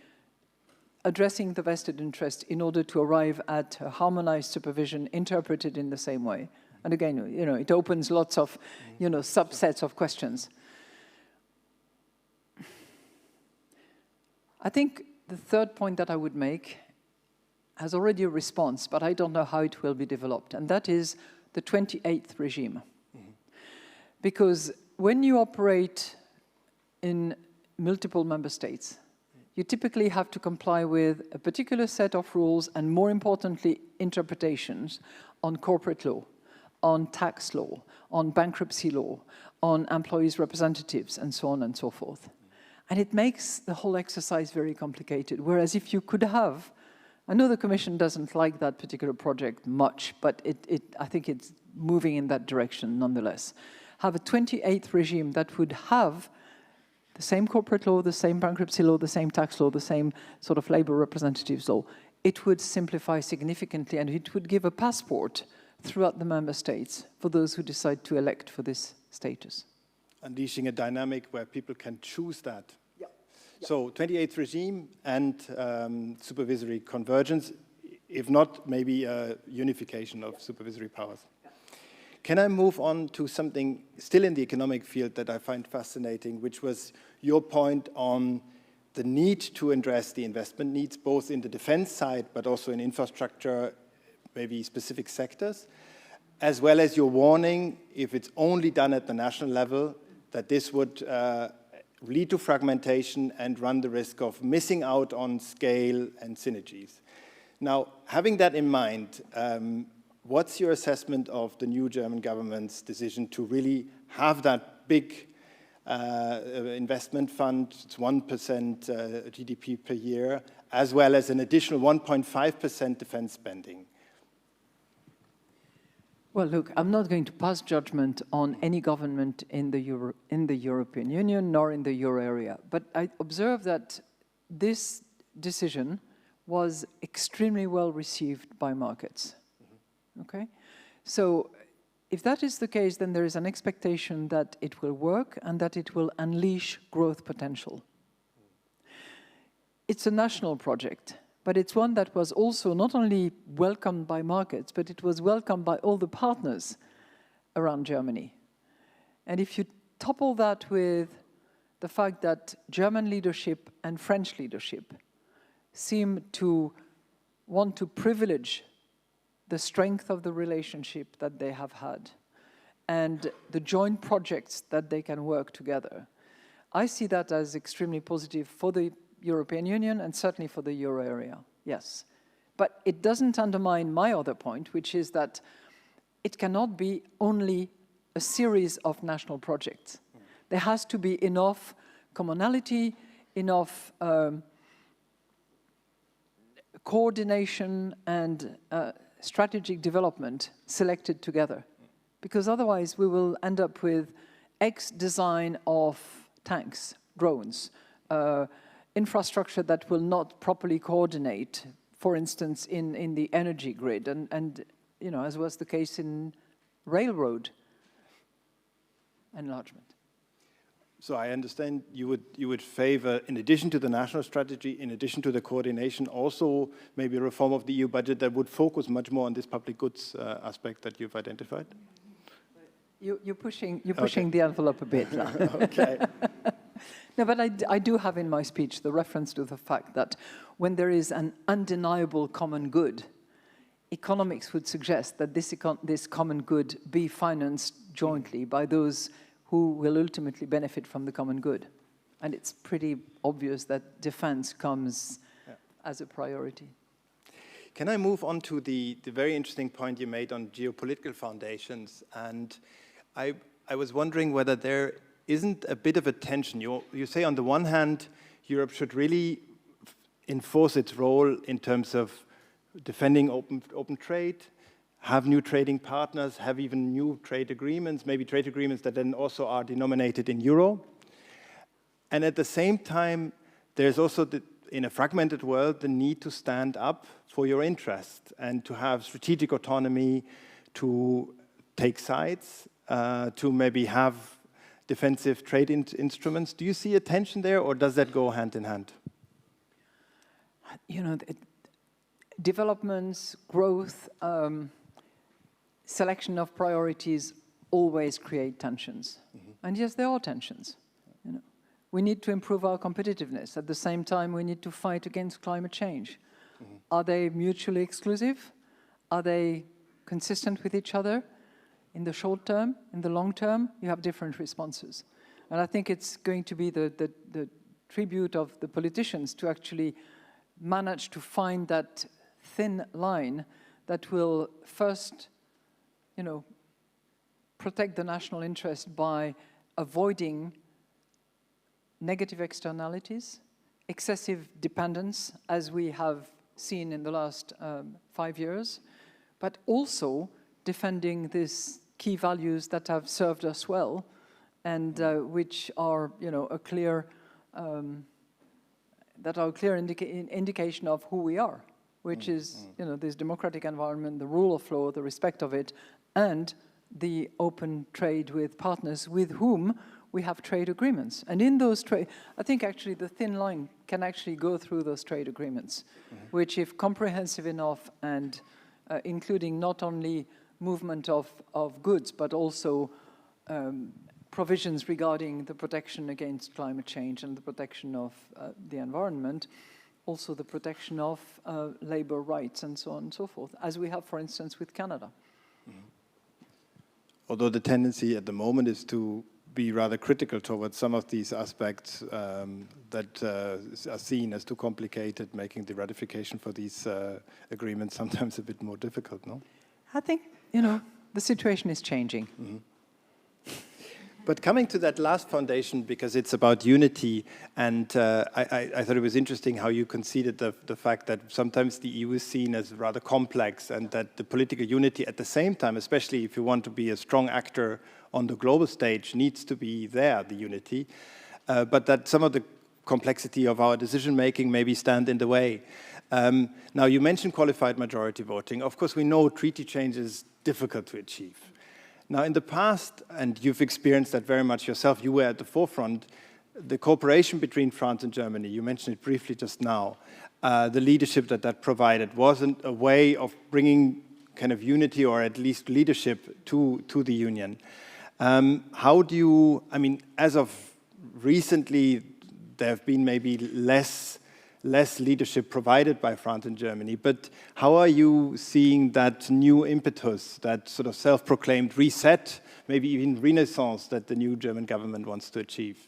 addressing the vested interest in order to arrive at a harmonized supervision interpreted in the same way. And again, you know, it opens lots of, you know, subsets of questions. I think the third point that I would make has already a response, but I don't know how it will be developed, and that is the 28th regime. Because when you operate in multiple member states, you typically have to comply with a particular set of rules and, more importantly, interpretations on corporate law, on tax law, on bankruptcy law, on employees' representatives, and so on and so forth. And it makes the whole exercise very complicated. Whereas if you could have, I know the Commission doesn't like that particular project much, but I think it's moving in that direction nonetheless. Have a 28th regime that would have the same corporate law, the same bankruptcy law, the same tax law, the same sort of labor representatives law. It would simplify significantly, and it would give a passport throughout the member states for those who decide to elect for this status. Unleashing a dynamic where people can choose that. Yeah. So 28th regime and supervisory convergence, if not maybe a unification of supervisory powers. Yeah. Can I move on to something still in the economic field that I find fascinating, which was your point on the need to address the investment needs, both in the defense side, but also in infrastructure, maybe specific sectors, as well as your warning, if it's only done at the national level, that this would lead to fragmentation and run the risk of missing out on scale and synergies. Now, having that in mind, what's your assessment of the new German government's decision to really have that big investment fund, it's 1% GDP per year, as well as an additional 1.5% defense spending? Well, look, I'm not going to pass judgment on any government in the European Union nor in the euro area, but I observe that this decision was extremely well received by markets. Okay? So if that is the case, then there is an expectation that it will work and that it will unleash growth potential. It's a national project, but it's one that was also not only welcomed by markets, but it was welcomed by all the partners around Germany. And if you topple that with the fact that German leadership and French leadership seem to want to privilege the strength of the relationship that they have had and the joint projects that they can work together, I see that as extremely positive for the European Union and certainly for the euro area, yes. But it doesn't undermine my other point, which is that it cannot be only a series of national projects. There has to be enough commonality, enough coordination and strategic development selected together. Because otherwise we will end up with X design of tanks, drones, infrastructure that will not properly coordinate, for instance, in the energy grid, and you know, as was the case in railroad enlargement. So I understand you would favor, in addition to the national strategy, in addition to the coordination, also maybe a reform of the EU budget that would focus much more on this public goods aspect that you've identified? You're pushing the envelope a bit now. Okay. No, but I do have in my speech the reference to the fact that when there is an undeniable common good, economics would suggest that this common good be financed jointly by those who will ultimately benefit from the common good. And it's pretty obvious that defense comes as a priority. Can I move on to the very interesting point you made on geopolitical foundations? And I was wondering whether there isn't a bit of a tension. You say on the one hand, Europe should really enforce its role in terms of defending open trade, have new trading partners, have even new trade agreements, maybe trade agreements that then also are denominated in euro. And at the same time, there's also, in a fragmented world, the need to stand up for your interest and to have strategic autonomy, to take sides, to maybe have defensive trade instruments. Do you see a tension there, or does that go hand in hand? You know, developments, growth, selection of priorities always create tensions. Mm-hmm. And yes, there are tensions. You know, we need to improve our competitiveness. At the same time, we need to fight against climate change. Mm-hmm. Are they mutually exclusive? Are they consistent with each other? In the short term, in the long term, you have different responses. And I think it's going to be the tribute of the politicians to actually manage to find that thin line that will first, protect the national interest by avoiding negative externalities, excessive dependence, as we have seen in the last 5 years, but also defending these key values that have served us well and which are, a clear indication of who we are, which is, this democratic environment, the rule of law, the respect of it, and the open trade with partners with whom we have trade agreements. And in those I think actually the thin line can actually go through those trade agreements, which if comprehensive enough and including not only movement of goods, but also provisions regarding the protection against climate change and the protection of the environment, also the protection of labor rights and so on and so forth, as we have, for instance, with Canada. Although the tendency at the moment is to be rather critical towards some of these aspects that are seen as too complicated, making the ratification for these agreements sometimes a bit more difficult, no? I think, the situation is changing. But coming to that last foundation, because it's about unity, and I thought it was interesting how you conceded the fact that sometimes the EU is seen as rather complex, and that the political unity at the same time, especially if you want to be a strong actor on the global stage, needs to be there, the unity, but that some of the complexity of our decision-making maybe stand in the way. Now, you mentioned qualified majority voting. Of course, we know treaty change is difficult to achieve. Now, in the past, and you've experienced that very much yourself, you were at the forefront, the cooperation between France and Germany, you mentioned it briefly just now, the leadership that provided wasn't a way of bringing kind of unity or at least leadership to the Union. How do you, as of recently, there have been maybe less leadership provided by France and Germany, but how are you seeing that new impetus, that sort of self-proclaimed reset, maybe even renaissance that the new German government wants to achieve?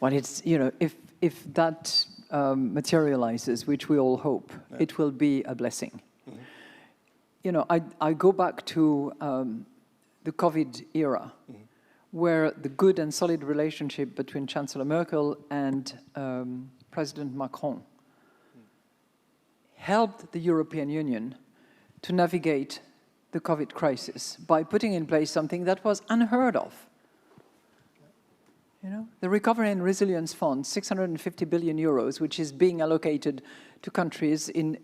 Well, it's, if that materializes, which we all hope, it will be a blessing. I go back to the COVID era, where the good and solid relationship between Chancellor Merkel and President Macron helped the European Union to navigate the COVID crisis by putting in place something that was unheard of. The Recovery and Resilience Fund, 650 billion euros, which is being allocated to countries in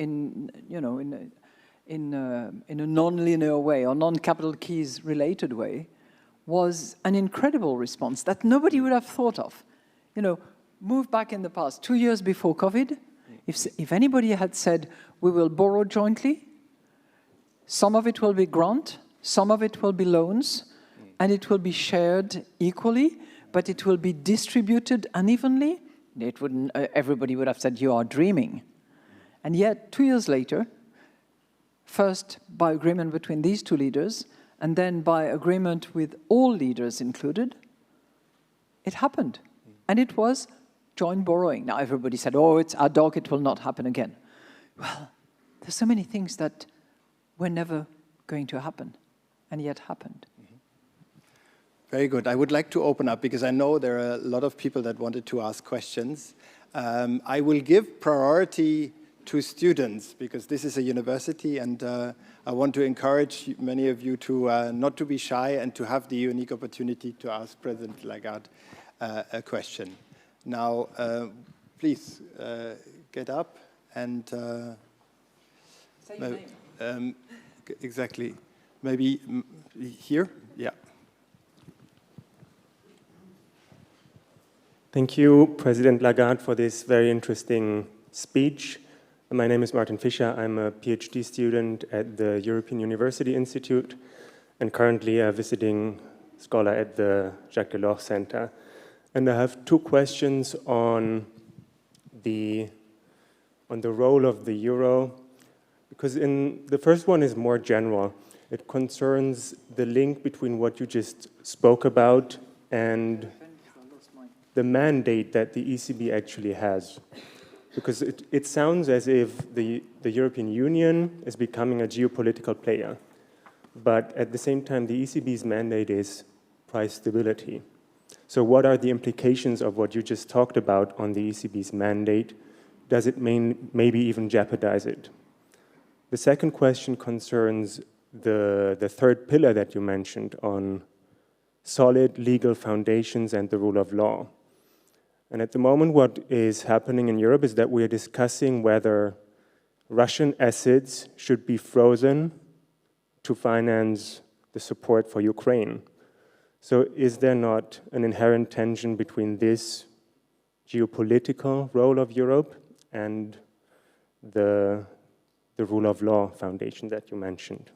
a non-linear way or non-capital keys related way, was an incredible response that nobody would have thought of. Move back in the past, 2 years before COVID, if anybody had said, we will borrow jointly, some of it will be grant, some of it will be loans, and it will be shared equally, but it will be distributed unevenly, everybody would have said, you are dreaming. And yet, 2 years later, first by agreement between these two leaders, and then by agreement with all leaders included, it happened. And it was joint borrowing. Now, everybody said, oh, it's ad hoc, it will not happen again. Well, there's so many things that were never going to happen, and yet happened. Very good. I would like to open up, because I know there are a lot of people that wanted to ask questions. I will give priority to students, because this is a university, and I want to encourage many of you to not to be shy and to have the unique opportunity to ask President Lagarde a question. Now, please get up and say your name. Exactly. Maybe here? Yeah. Thank you, President Lagarde, for this very interesting speech. My name is Martin Fischer. I'm a PhD student at the European University Institute and currently a visiting scholar at the Jacques Delors Center. And I have two questions on the role of the euro, because the first one is more general. It concerns the link between what you just spoke about and the mandate that the ECB actually has. Because it sounds as if the European Union is becoming a geopolitical player. But at the same time, the ECB's mandate is price stability. So what are the implications of what you just talked about on the ECB's mandate? Does it maybe even jeopardize it? The second question concerns the third pillar that you mentioned on solid legal foundations and the rule of law. And at the moment, what is happening in Europe is that we are discussing whether Russian assets should be frozen to finance the support for Ukraine. So is there not an inherent tension between this geopolitical role of Europe and the rule of law foundation that you mentioned?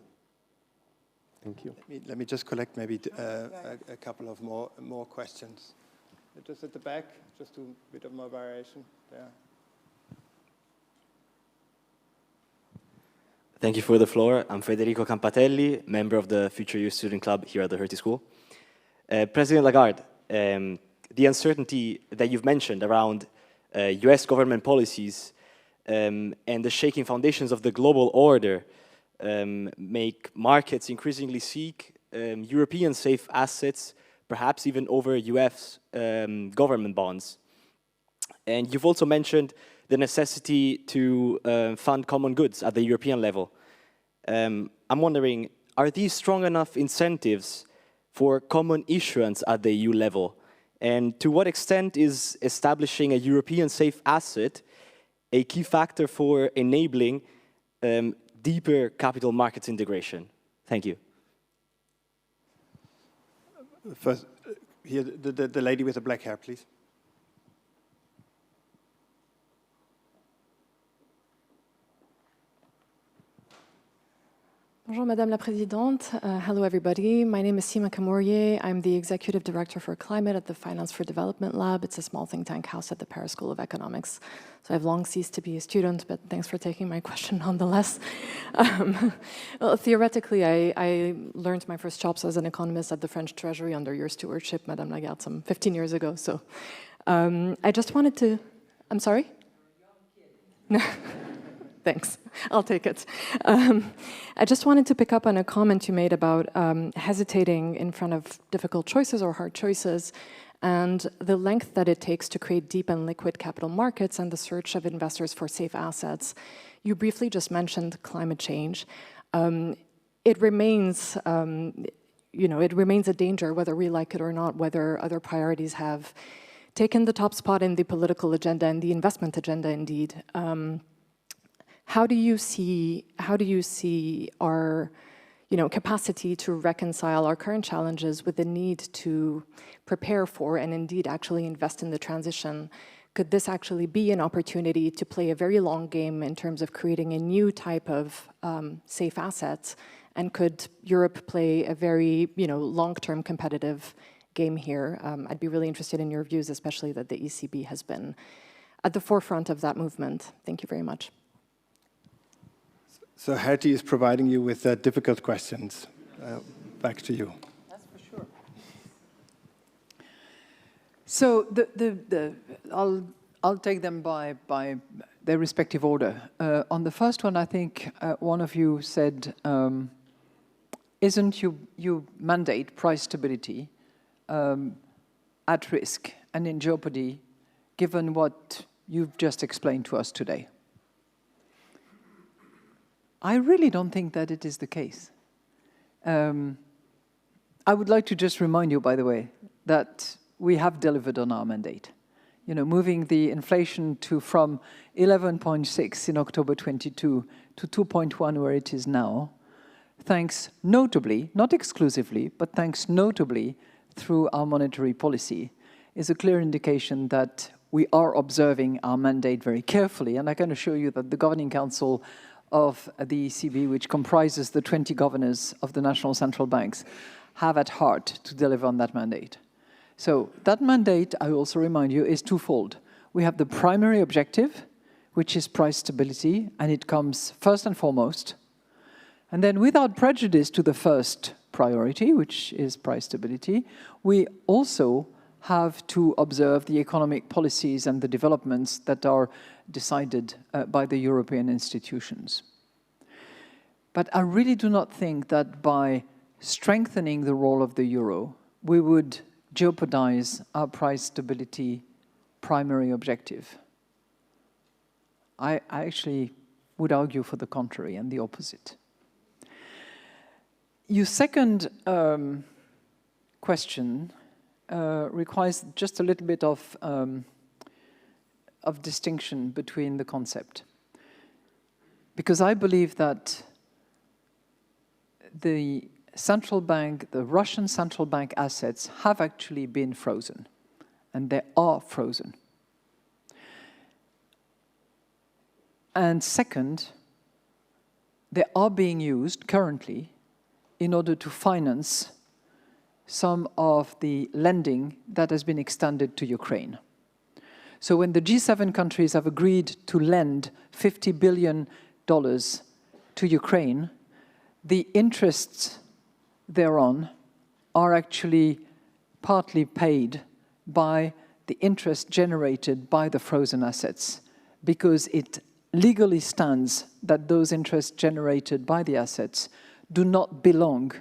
Thank you. Let me just collect maybe a couple of more questions. Just at the back, just a bit of more variation there. Thank you for the floor. I'm Federico Campatelli, member of the Future Youth Student Club here at the Hertie School. President Lagarde, the uncertainty that you've mentioned around US government policies and the shaking foundations of the global order make markets increasingly seek European safe assets, perhaps even over US government bonds. And you've also mentioned the necessity to fund common goods at the European level. I'm wondering, are these strong enough incentives for common issuance at the EU level? And to what extent is establishing a European safe asset a key factor for enabling deeper capital markets integration? Thank you. First, here, the lady with the black hair, please. Bonjour, Madame la Présidente. Hello, everybody. My name is Sima Kamourier. I'm the Executive Director for Climate at the Finance for Development Lab. It's a small think tank house at the Paris School of Economics. So I've long ceased to be a student, but thanks for taking my question nonetheless. Well, theoretically, I learned my first jobs as an economist at the French Treasury under your stewardship, Madame Lagarde, some 15 years ago. So I just wanted to... I'm sorry? No. Thanks, I'll take it. I just wanted to pick up on a comment you made about hesitating in front of difficult choices or hard choices, and the length that it takes to create deep and liquid capital markets and the search of investors for safe assets. You briefly just mentioned climate change. It remains, it remains a danger, whether we like it or not, whether other priorities have taken the top spot in the political agenda and the investment agenda, indeed. How do you see our, capacity to reconcile our current challenges with the need to prepare for and indeed actually invest in the transition? Could this actually be an opportunity to play a very long game in terms of creating a new type of safe assets? And could Europe play a very, long-term competitive game here? I'd be really interested in your views, especially that the ECB has been at the forefront of that movement. Thank you very much. So Hertie is providing you with difficult questions. Back to you. That's for sure. So I'll take them by their respective order. On the first one, I think one of you said, isn't you mandate price stability at risk and in jeopardy, given what you've just explained to us today? I really don't think that it is the case. I would like to just remind you, by the way, that we have delivered on our mandate. Moving the inflation from 11.6 in October 22 to 2.1 where it is now, thanks notably, not exclusively, but thanks notably through our monetary policy, is a clear indication that we are observing our mandate very carefully. And I can assure you that the Governing Council of the ECB, which comprises the 20 governors of the national central banks, have at heart to deliver on that mandate. So that mandate, I also remind you, is twofold. We have the primary objective, which is price stability, and it comes first and foremost. And then without prejudice to the first priority, which is price stability, we also have to observe the economic policies and the developments that are decided by the European institutions. But I really do not think that by strengthening the role of the euro, we would jeopardize our price stability primary objective. I actually would argue for the contrary and the opposite. Your second question requires just a little bit of distinction between the concept. Because I believe that the central bank, the Russian central bank assets have actually been frozen, and they are frozen. And second, they are being used currently in order to finance some of the lending that has been extended to Ukraine. So when the G7 countries have agreed to lend $50 billion to Ukraine, the interests thereon are actually partly paid by the interest generated by the frozen assets, because it legally stands that those interests generated by the assets do not belong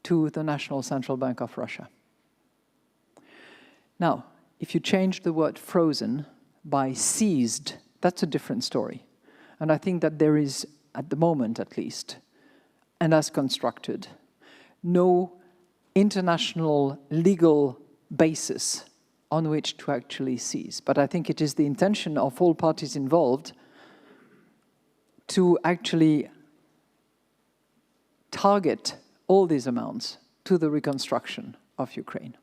to the National Central Bank of Russia. Now, if you change the word frozen by seized, that's a different story. And I think that there is, at the moment at least, and as constructed, no international legal basis on which to actually seize. But I think it is the intention of all parties involved to actually target all these amounts to the reconstruction of Ukraine.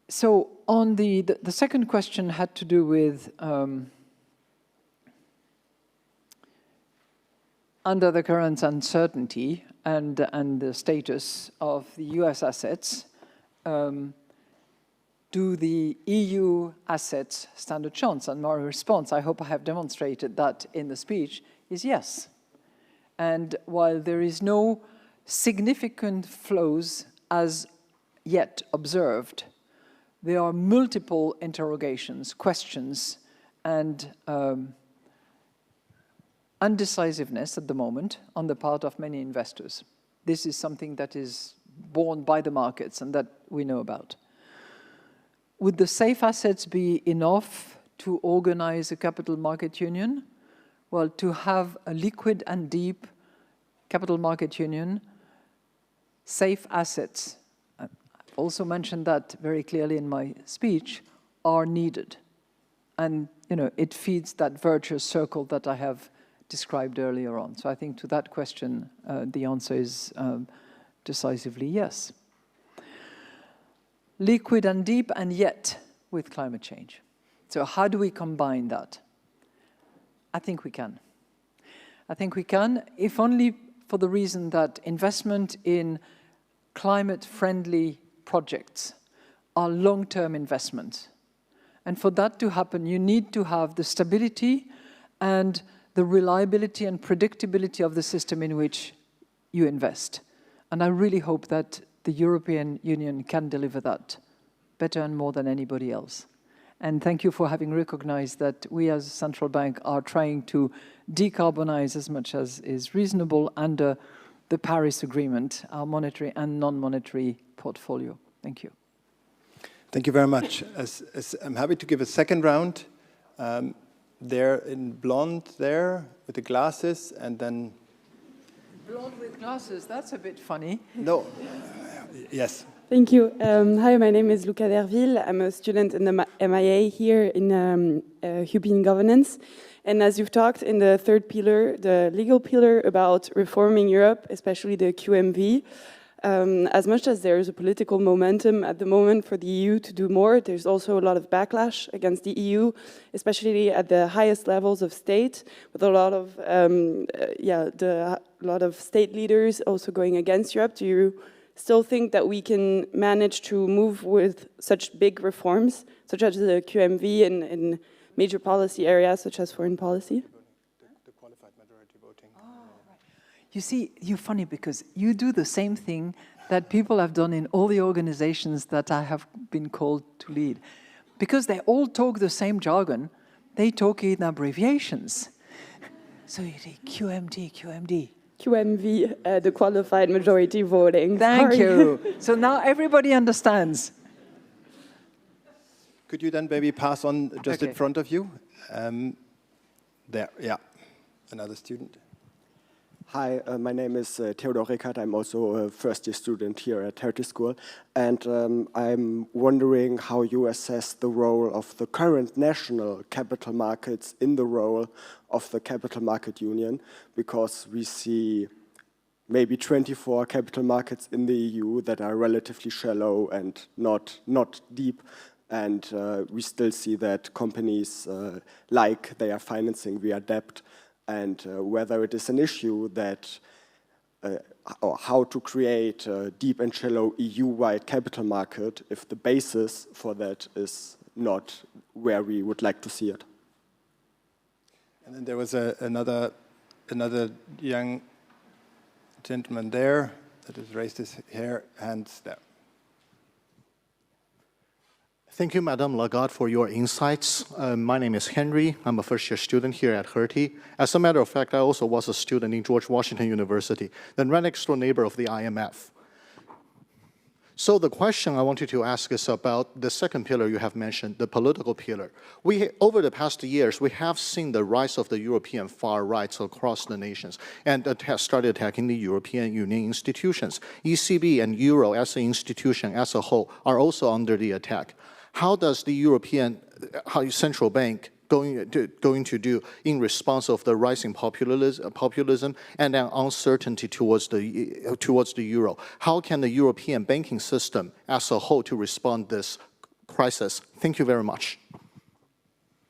So on the second question had to do with under the current uncertainty and the status of the US assets, do the EU assets stand a chance? And my response, I hope I have demonstrated that in the speech, is yes. And while there is no significant flows as yet observed, there are multiple interrogations, questions, and undecisiveness at the moment on the part of many investors. This is something that is borne by the markets and that we know about. Would the safe assets be enough to organize a capital market union? Well, to have a liquid and deep capital market union, safe assets, I've also mentioned that very clearly in my speech, are needed. And, it feeds that virtuous circle that I have described earlier on. So I think to that question, the answer is decisively yes. Liquid and deep, and yet with climate change. So how do we combine that? I think we can. I think we can, if only for the reason that investment in climate-friendly projects are long-term investments. And for that to happen, you need to have the stability and the reliability and predictability of the system in which you invest. And I really hope that the European Union can deliver that better and more than anybody else. And thank you for having recognized that we as a central bank are trying to decarbonize as much as is reasonable under the Paris Agreement, our monetary and non-monetary portfolio. Thank you. Thank you very much. As I'm happy to give a second round. There in blonde there with the glasses, and then... Blonde with glasses, that's a bit funny. No, yes. Thank you. Hi, my name is Luca Derville. I'm a student in the MIA here in European governance. And as you've talked in the third pillar, the legal pillar about reforming Europe, especially the QMV, as much as there is a political momentum at the moment for the EU to do more, there's also a lot of backlash against the EU, especially at the highest levels of state, with a lot of lot of state leaders also going against Europe. Do you still think that we can manage to move with such big reforms, such as the QMV in major policy areas, such as foreign policy? The qualified majority voting. Oh, right. You see, you're funny because you do the same thing that people have done in all the organizations that I have been called to lead. Because they all talk the same jargon, they talk in abbreviations. So you say QMD, QMD. QMV, the qualified majority voting. Thank Sorry. you. So now everybody understands. Could you then maybe pass on just in Okay. front of you? There, yeah, another student. Hi, my name is Theodor Rickert. I'm also a first-year student here at Hertie School. And I'm wondering how you assess the role of the current national capital markets in the role of the Capital Market Union, because we see maybe 24 capital markets in the EU that are relatively shallow and not deep. And we still see that companies like they are financing via debt, and whether it is an issue that, or how to create a deep and shallow EU-wide capital market if the basis for that is not where we would like to see it. And then there was another young gentleman there that has raised his hands there. Thank you, Madame Lagarde, for your insights. My name is Henry. I'm a first-year student here at Hertie. As a matter of fact, I also was a student in George Washington University, then right next door neighbor of the IMF. So the question I wanted to ask is about the second pillar you have mentioned, the political pillar. Over the past years, we have seen the rise of the European far rights across the nations, and it has started attacking the European Union institutions. ECB and Euro as an institution as a whole are also under the attack. How does the European Central Bank going to do in response of the rising populism and an uncertainty towards the euro? How can the European banking system as a whole to respond to this crisis? Thank you very much.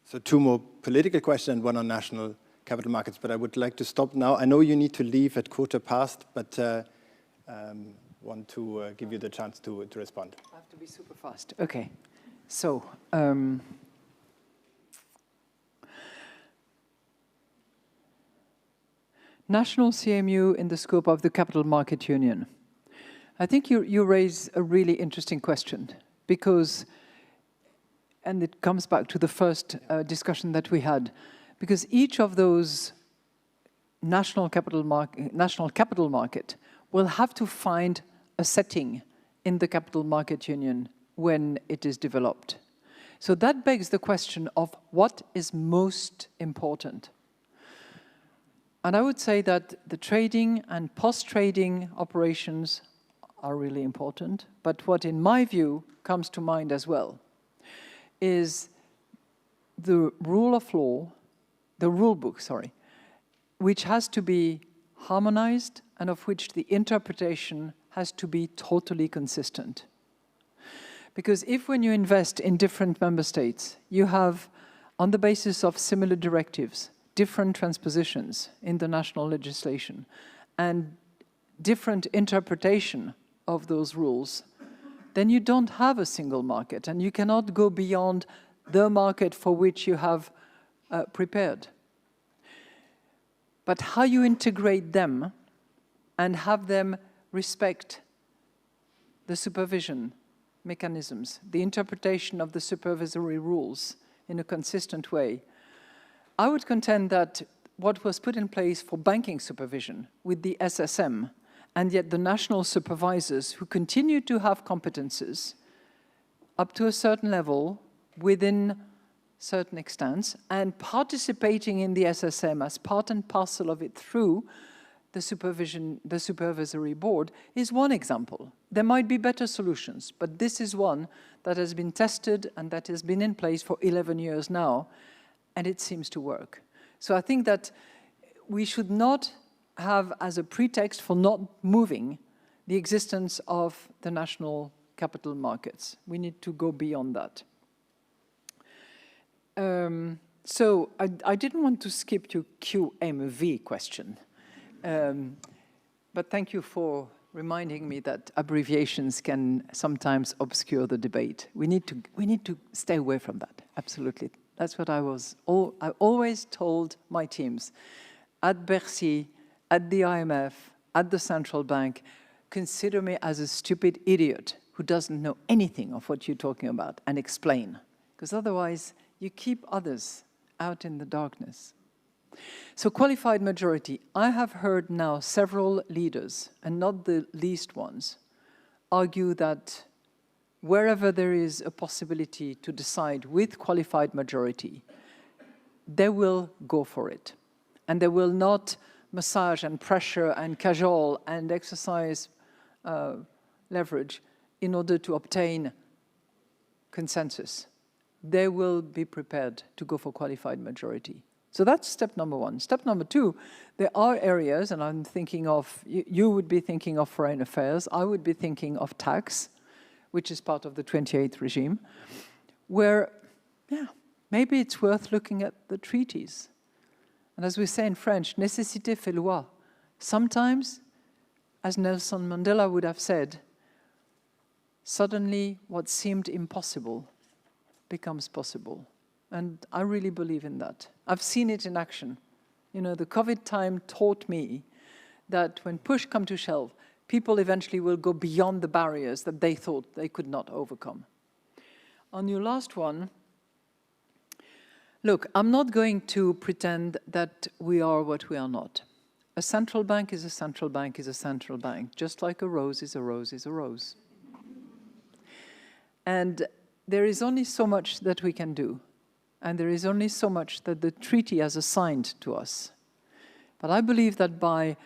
So two more political questions and one on national capital markets, but I would like to stop now. I know you need to leave at 1:15, but want to give you the chance to respond. I have to be super fast. Okay. So, national CMU in the scope of the Capital Market Union. I think you raise a really interesting question because, and it comes back to the first discussion that we had, because each of those national capital market will have to find a setting in the Capital Market Union when it is developed. So that begs the question of what is most important. And I would say that the trading and post-trading operations are really important, but what in my view comes to mind as well is the rule of law, the rule book, which has to be harmonized and of which the interpretation has to be totally consistent. Because if when you invest in different member states, you have, on the basis of similar directives, different transpositions in the national legislation and different interpretation of those rules, then you don't have a single market and you cannot go beyond the market for which you have prepared. But how you integrate them and have them respect the supervision mechanisms, the interpretation of the supervisory rules in a consistent way, I would contend that what was put in place for banking supervision with the SSM, and yet the national supervisors who continue to have competences up to a certain level within certain extents and participating in the SSM as part and parcel of it through the supervisory board is one example. There might be better solutions, but this is one that has been tested and that has been in place for 11 years now, and it seems to work. So I think that we should not have as a pretext for not moving the existence of the national capital markets. We need to go beyond that. So I didn't want to skip your QMV question. But thank you for reminding me that abbreviations can sometimes obscure the debate. We need to stay away from that. Absolutely, that's what I always told my teams at Bercy, at the IMF, at the central bank. consider me as a stupid idiot who doesn't know anything of what you're talking about and explain. Because otherwise, you keep others out in the darkness. So qualified majority. I have heard now several leaders, and not the least ones, argue that wherever there is a possibility to decide with qualified majority, they will go for it. And they will not massage and pressure and cajole and exercise leverage in order to obtain consensus. They will be prepared to go for qualified majority. So that's step number one. Step number two, there are areas, and I'm thinking of, you would be thinking of foreign affairs, I would be thinking of tax, which is part of the 28th regime, where, yeah, maybe it's worth looking at the treaties. And as we say in French, nécessité fait loi. Sometimes, as Nelson Mandela would have said, suddenly what seemed impossible becomes possible. And I really believe in that. I've seen it in action. You know, the COVID time taught me that when push comes to shove, people eventually will go beyond the barriers that they thought they could not overcome. On your last one, look, I'm not going to pretend that we are what we are not. A central bank is a central bank is a central bank, just like a rose is a rose is a rose. And there is only so much that we can do. And there is only so much that the treaty has assigned to us. But I believe that by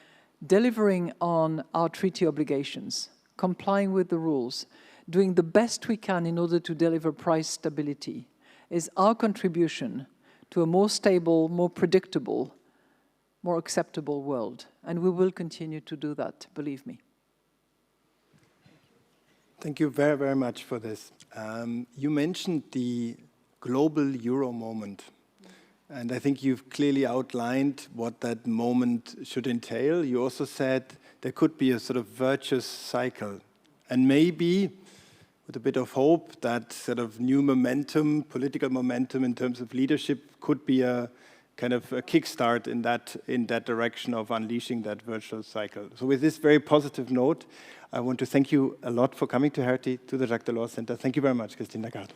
delivering on our treaty obligations, complying with the rules, doing the best we can in order to deliver price stability, is our contribution to a more stable, more predictable, more acceptable world. And we will continue to do that, believe me. Thank you very, very much for this. You mentioned the global euro moment. And I think you've clearly outlined what that moment should entail. You also said there could be a sort of virtuous cycle. And maybe, with a bit of hope, that sort of new momentum, political momentum in terms of leadership could be a kind of a kickstart in that direction of unleashing that virtuous cycle. So with this very positive note, I want to thank you a lot for coming to Hertie, to the Jacques Delors Center. Thank you very much, Christine Lagarde.